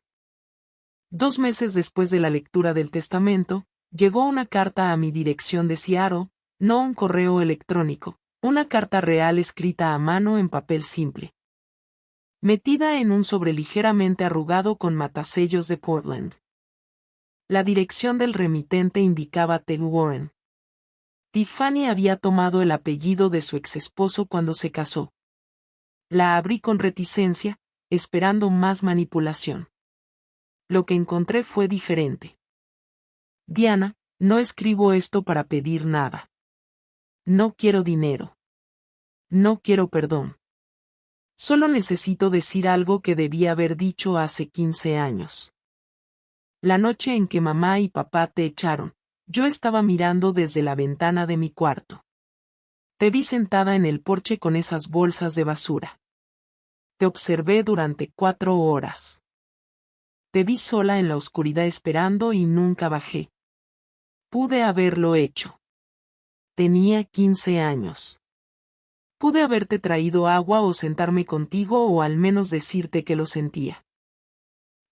2 meses después de la lectura del testamento, llegó una carta a mi dirección de Seattle, no un correo electrónico, una carta real escrita a mano en papel simple. Metida en un sobre ligeramente arrugado con matasellos de Portland. La dirección del remitente indicaba T. Warren. Tiffany había tomado el apellido de su exesposo cuando se casó. La abrí con reticencia, esperando más manipulación. Lo que encontré fue diferente. Diana, no escribo esto para pedir nada. No quiero dinero. No quiero perdón. Solo necesito decir algo que debí haber dicho hace 15 años. La noche en que mamá y papá te echaron, yo estaba mirando desde la ventana de mi cuarto. Te vi sentada en el porche con esas bolsas de basura. Te observé durante 4 horas. Te vi sola en la oscuridad esperando y nunca bajé. Pude haberlo hecho. Tenía 15 años. Pude haberte traído agua o sentarme contigo o al menos decirte que lo sentía.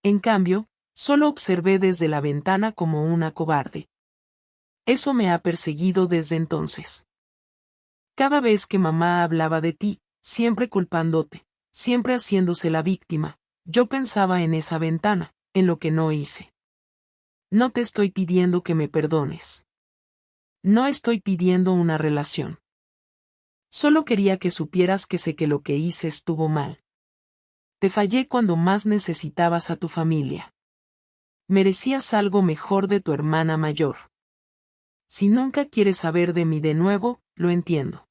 En cambio, solo observé desde la ventana como una cobarde. Eso me ha perseguido desde entonces. Cada vez que mamá hablaba de ti, siempre culpándote, siempre haciéndose la víctima, yo pensaba en esa ventana, en lo que no hice. No te estoy pidiendo que me perdones. No estoy pidiendo una relación. Solo quería que supieras que sé que lo que hice estuvo mal. Te fallé cuando más necesitabas a tu familia. Merecías algo mejor de tu hermana mayor. Si nunca quieres saber de mí de nuevo, lo entiendo.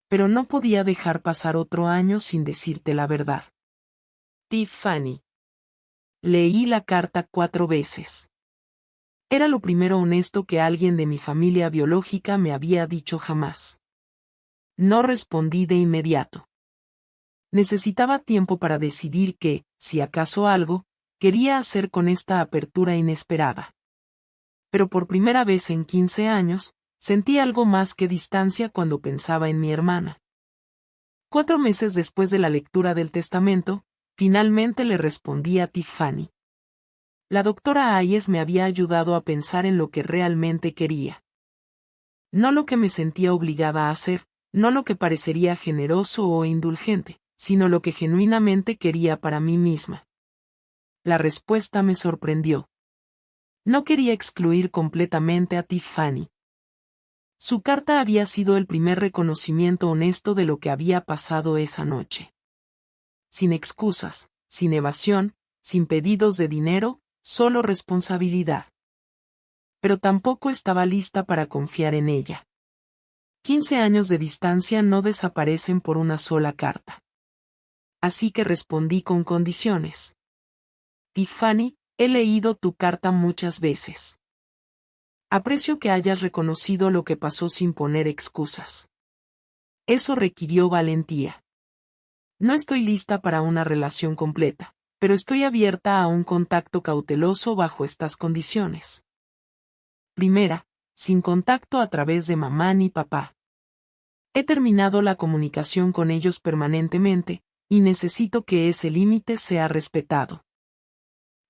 Pero no podía dejar pasar otro año sin decirte la verdad. Tiffany. Leí la carta 4 veces. Era lo primero honesto que alguien de mi familia biológica me había dicho jamás. No respondí de inmediato. Necesitaba tiempo para decidir qué, si acaso algo, quería hacer con esta apertura inesperada. Pero por primera vez en 15 años, sentí algo más que distancia cuando pensaba en mi hermana. 4 meses después de la lectura del testamento, finalmente le respondí a Tiffany. La doctora Hayes me había ayudado a pensar en lo que realmente quería. No lo que me sentía obligada a hacer, no lo que parecería generoso o indulgente, sino lo que genuinamente quería para mí misma. La respuesta me sorprendió. No quería excluir completamente a Tiffany. Su carta había sido el primer reconocimiento honesto de lo que había pasado esa noche. Sin excusas, sin evasión, sin pedidos de dinero, solo responsabilidad. Pero tampoco estaba lista para confiar en ella. 15 años de distancia no desaparecen por una sola carta. Así que respondí con condiciones. Tiffany, he leído tu carta muchas veces. Aprecio que hayas reconocido lo que pasó sin poner excusas. Eso requirió valentía. No estoy lista para una relación completa, pero estoy abierta a un contacto cauteloso bajo estas condiciones. Primera, sin contacto a través de mamá ni papá. He terminado la comunicación con ellos permanentemente, y necesito que ese límite sea respetado.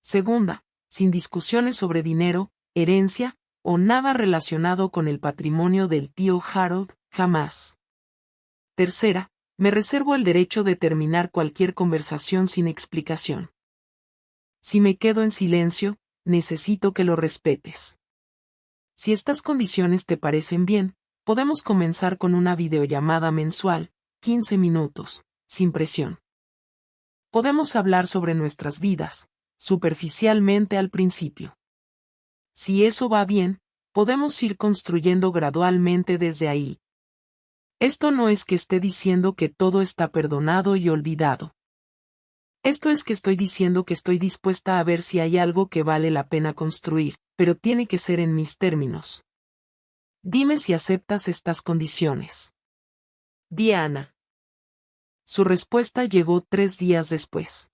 Segunda, sin discusiones sobre dinero, herencia, o nada relacionado con el patrimonio del tío Harold, jamás. Tercera, me reservo el derecho de terminar cualquier conversación sin explicación. Si me quedo en silencio, necesito que lo respetes. Si estas condiciones te parecen bien, podemos comenzar con una videollamada mensual, 15 minutos, sin presión. Podemos hablar sobre nuestras vidas, superficialmente al principio. Si eso va bien, podemos ir construyendo gradualmente desde ahí. Esto no es que esté diciendo que todo está perdonado y olvidado. Esto es que estoy diciendo que estoy dispuesta a ver si hay algo que vale la pena construir, pero tiene que ser en mis términos. Dime si aceptas estas condiciones. Diana. Su respuesta llegó 3 días después.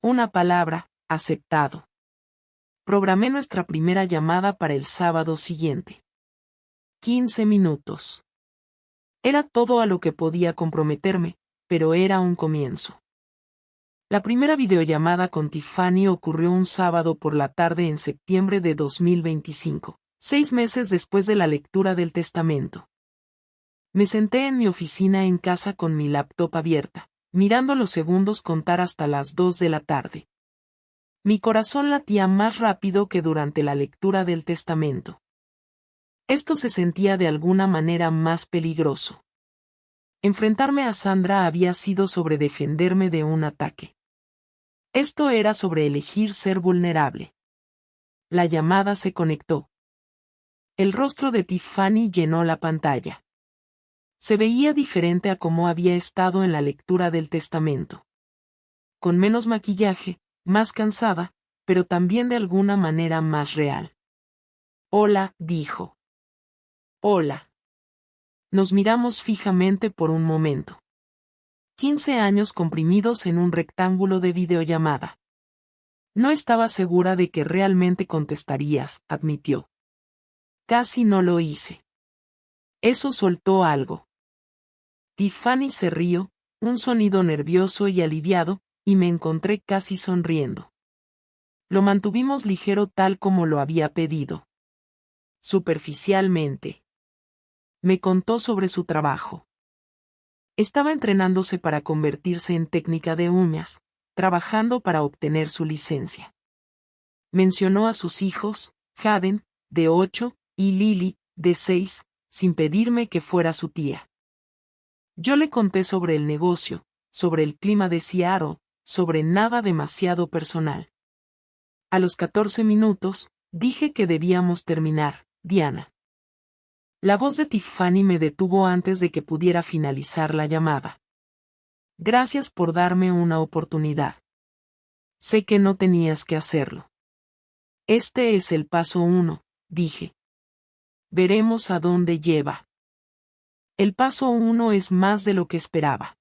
Una palabra, aceptado. Programé nuestra primera llamada para el sábado siguiente. 15 minutos. Era todo a lo que podía comprometerme, pero era un comienzo. La primera videollamada con Tiffany ocurrió un sábado por la tarde en septiembre de 2025, 6 meses después de la lectura del testamento. Me senté en mi oficina en casa con mi laptop abierta, mirando los segundos contar hasta las 2 de la tarde. Mi corazón latía más rápido que durante la lectura del testamento. Esto se sentía de alguna manera más peligroso. Enfrentarme a Sandra había sido sobre defenderme de un ataque. Esto era sobre elegir ser vulnerable. La llamada se conectó. El rostro de Tiffany llenó la pantalla. Se veía diferente a como había estado en la lectura del testamento. Con menos maquillaje, más cansada, pero también de alguna manera más real. Hola, dijo. Hola. Nos miramos fijamente por un momento. 15 años comprimidos en un rectángulo de videollamada. No estaba segura de que realmente contestarías, admitió. Casi no lo hice. Eso soltó algo. Tiffany se rió, un sonido nervioso y aliviado, y me encontré casi sonriendo. Lo mantuvimos ligero tal como lo había pedido. Superficialmente. Me contó sobre su trabajo. Estaba entrenándose para convertirse en técnica de uñas, trabajando para obtener su licencia. Mencionó a sus hijos, Hayden, de 8, y Lily, de 6, sin pedirme que fuera su tía. Yo le conté sobre el negocio, sobre el clima de Seattle, sobre nada demasiado personal. A los 14 minutos, dije que debíamos terminar, Diana. La voz de Tiffany me detuvo antes de que pudiera finalizar la llamada. Gracias por darme una oportunidad. Sé que no tenías que hacerlo. Este es el paso 1, dije. Veremos a dónde lleva. El paso 1 es más de lo que esperaba.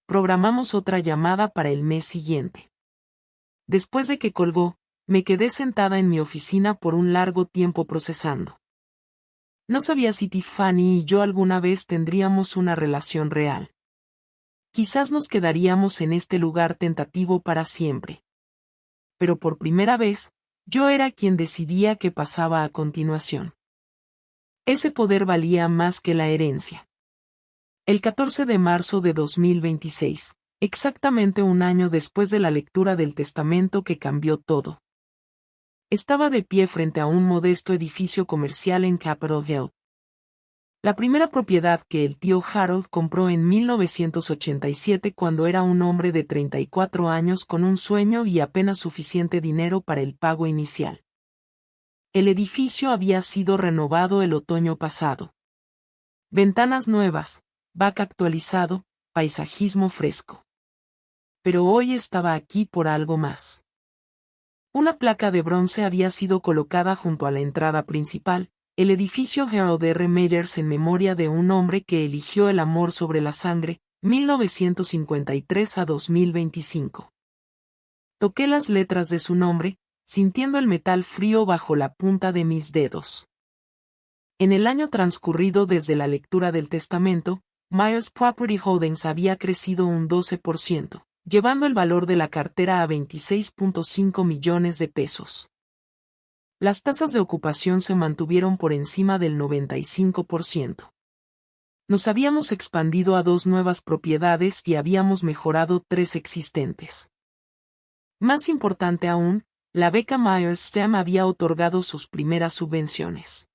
Programamos otra llamada para el mes siguiente. Después de que colgó, me quedé sentada en mi oficina por un largo tiempo procesando. No sabía si Tiffany y yo alguna vez tendríamos una relación real. Quizás nos quedaríamos en este lugar tentativo para siempre. Pero por primera vez, yo era quien decidía qué pasaba a continuación. Ese poder valía más que la herencia. El 14 de marzo de 2026, exactamente un año después de la lectura del testamento que cambió todo. Estaba de pie frente a un modesto edificio comercial en Capitol Hill. La primera propiedad que el tío Harold compró en 1987 cuando era un hombre de 34 años con un sueño y apenas suficiente dinero para el pago inicial. El edificio había sido renovado el otoño pasado. Ventanas nuevas, back actualizado, paisajismo fresco. Pero hoy estaba aquí por algo más. Una placa de bronce había sido colocada junto a la entrada principal, el edificio Harold R. Meyers en memoria de un hombre que eligió el amor sobre la sangre, 1953 a 2025. Toqué las letras de su nombre, sintiendo el metal frío bajo la punta de mis dedos. En el año transcurrido desde la lectura del testamento, Myers Property Holdings había crecido un 12%. Llevando el valor de la cartera a 26.5 millones de pesos. Las tasas de ocupación se mantuvieron por encima del 95%. Nos habíamos expandido a 2 nuevas propiedades y habíamos mejorado 3 existentes. Más importante aún, la beca Myers STEM había otorgado sus primeras subvenciones.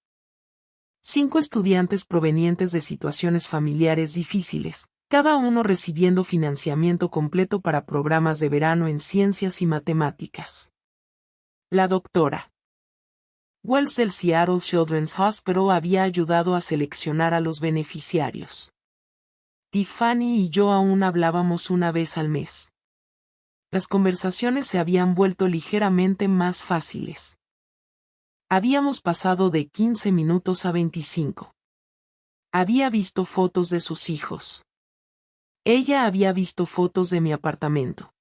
5 estudiantes provenientes de situaciones familiares difíciles, cada uno recibiendo financiamiento completo para programas de verano en ciencias y matemáticas. La doctora Wells del Seattle Children's Hospital había ayudado a seleccionar a los beneficiarios. Tiffany y yo aún hablábamos una vez al mes. Las conversaciones se habían vuelto ligeramente más fáciles. Habíamos pasado de 15 minutos a 25. Había visto fotos de sus hijos. Ella había visto fotos de mi apartamento.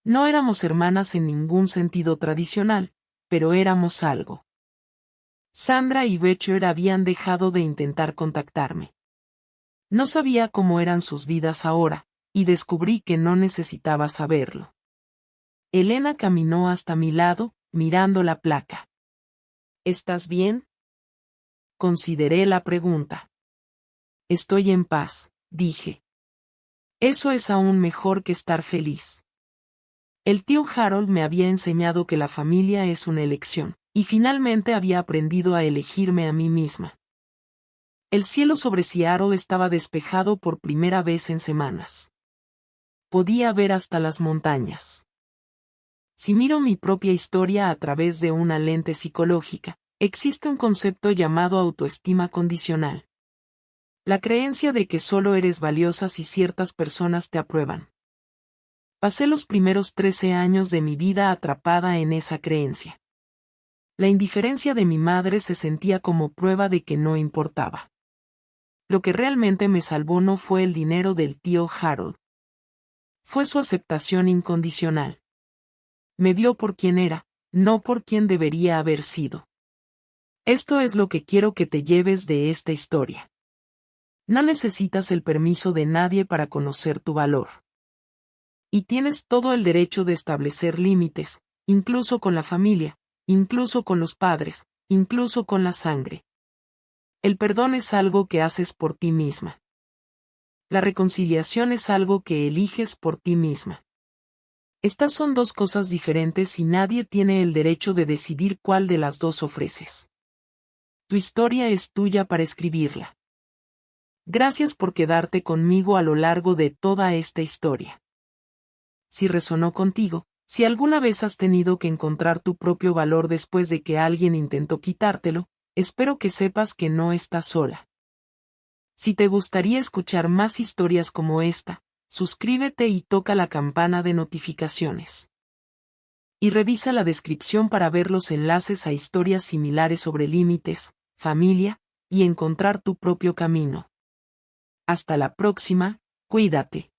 No éramos hermanas en ningún sentido tradicional, pero éramos algo. Sandra y Becher habían dejado de intentar contactarme. No sabía cómo eran sus vidas ahora, y descubrí que no necesitaba saberlo. Elena caminó hasta mi lado, mirando la placa. ¿Estás bien? Consideré la pregunta. Estoy en paz, dije. Eso es aún mejor que estar feliz. El tío Harold me había enseñado que la familia es una elección, y finalmente había aprendido a elegirme a mí misma. El cielo sobre Seattle estaba despejado por primera vez en semanas. Podía ver hasta las montañas. Si miro mi propia historia a través de una lente psicológica, existe un concepto llamado autoestima condicional. La creencia de que solo eres valiosa si ciertas personas te aprueban. Pasé los primeros 13 años de mi vida atrapada en esa creencia. La indiferencia de mi madre se sentía como prueba de que no importaba. Lo que realmente me salvó no fue el dinero del tío Harold. Fue su aceptación incondicional. Me vio por quien era, no por quien debería haber sido. Esto es lo que quiero que te lleves de esta historia. No necesitas el permiso de nadie para conocer tu valor. Y tienes todo el derecho de establecer límites, incluso con la familia, incluso con los padres, incluso con la sangre. El perdón es algo que haces por ti misma. La reconciliación es algo que eliges por ti misma. Estas son dos cosas diferentes y nadie tiene el derecho de decidir cuál de las dos ofreces. Tu historia es tuya para escribirla. Gracias por quedarte conmigo a lo largo de toda esta historia. Si resonó contigo, si alguna vez has tenido que encontrar tu propio valor después de que alguien intentó quitártelo, espero que sepas que no estás sola. Si te gustaría escuchar más historias como esta, suscríbete y toca la campana de notificaciones. Y revisa la descripción para ver los enlaces a historias similares sobre límites, familia, y encontrar tu propio camino. Hasta la próxima, cuídate.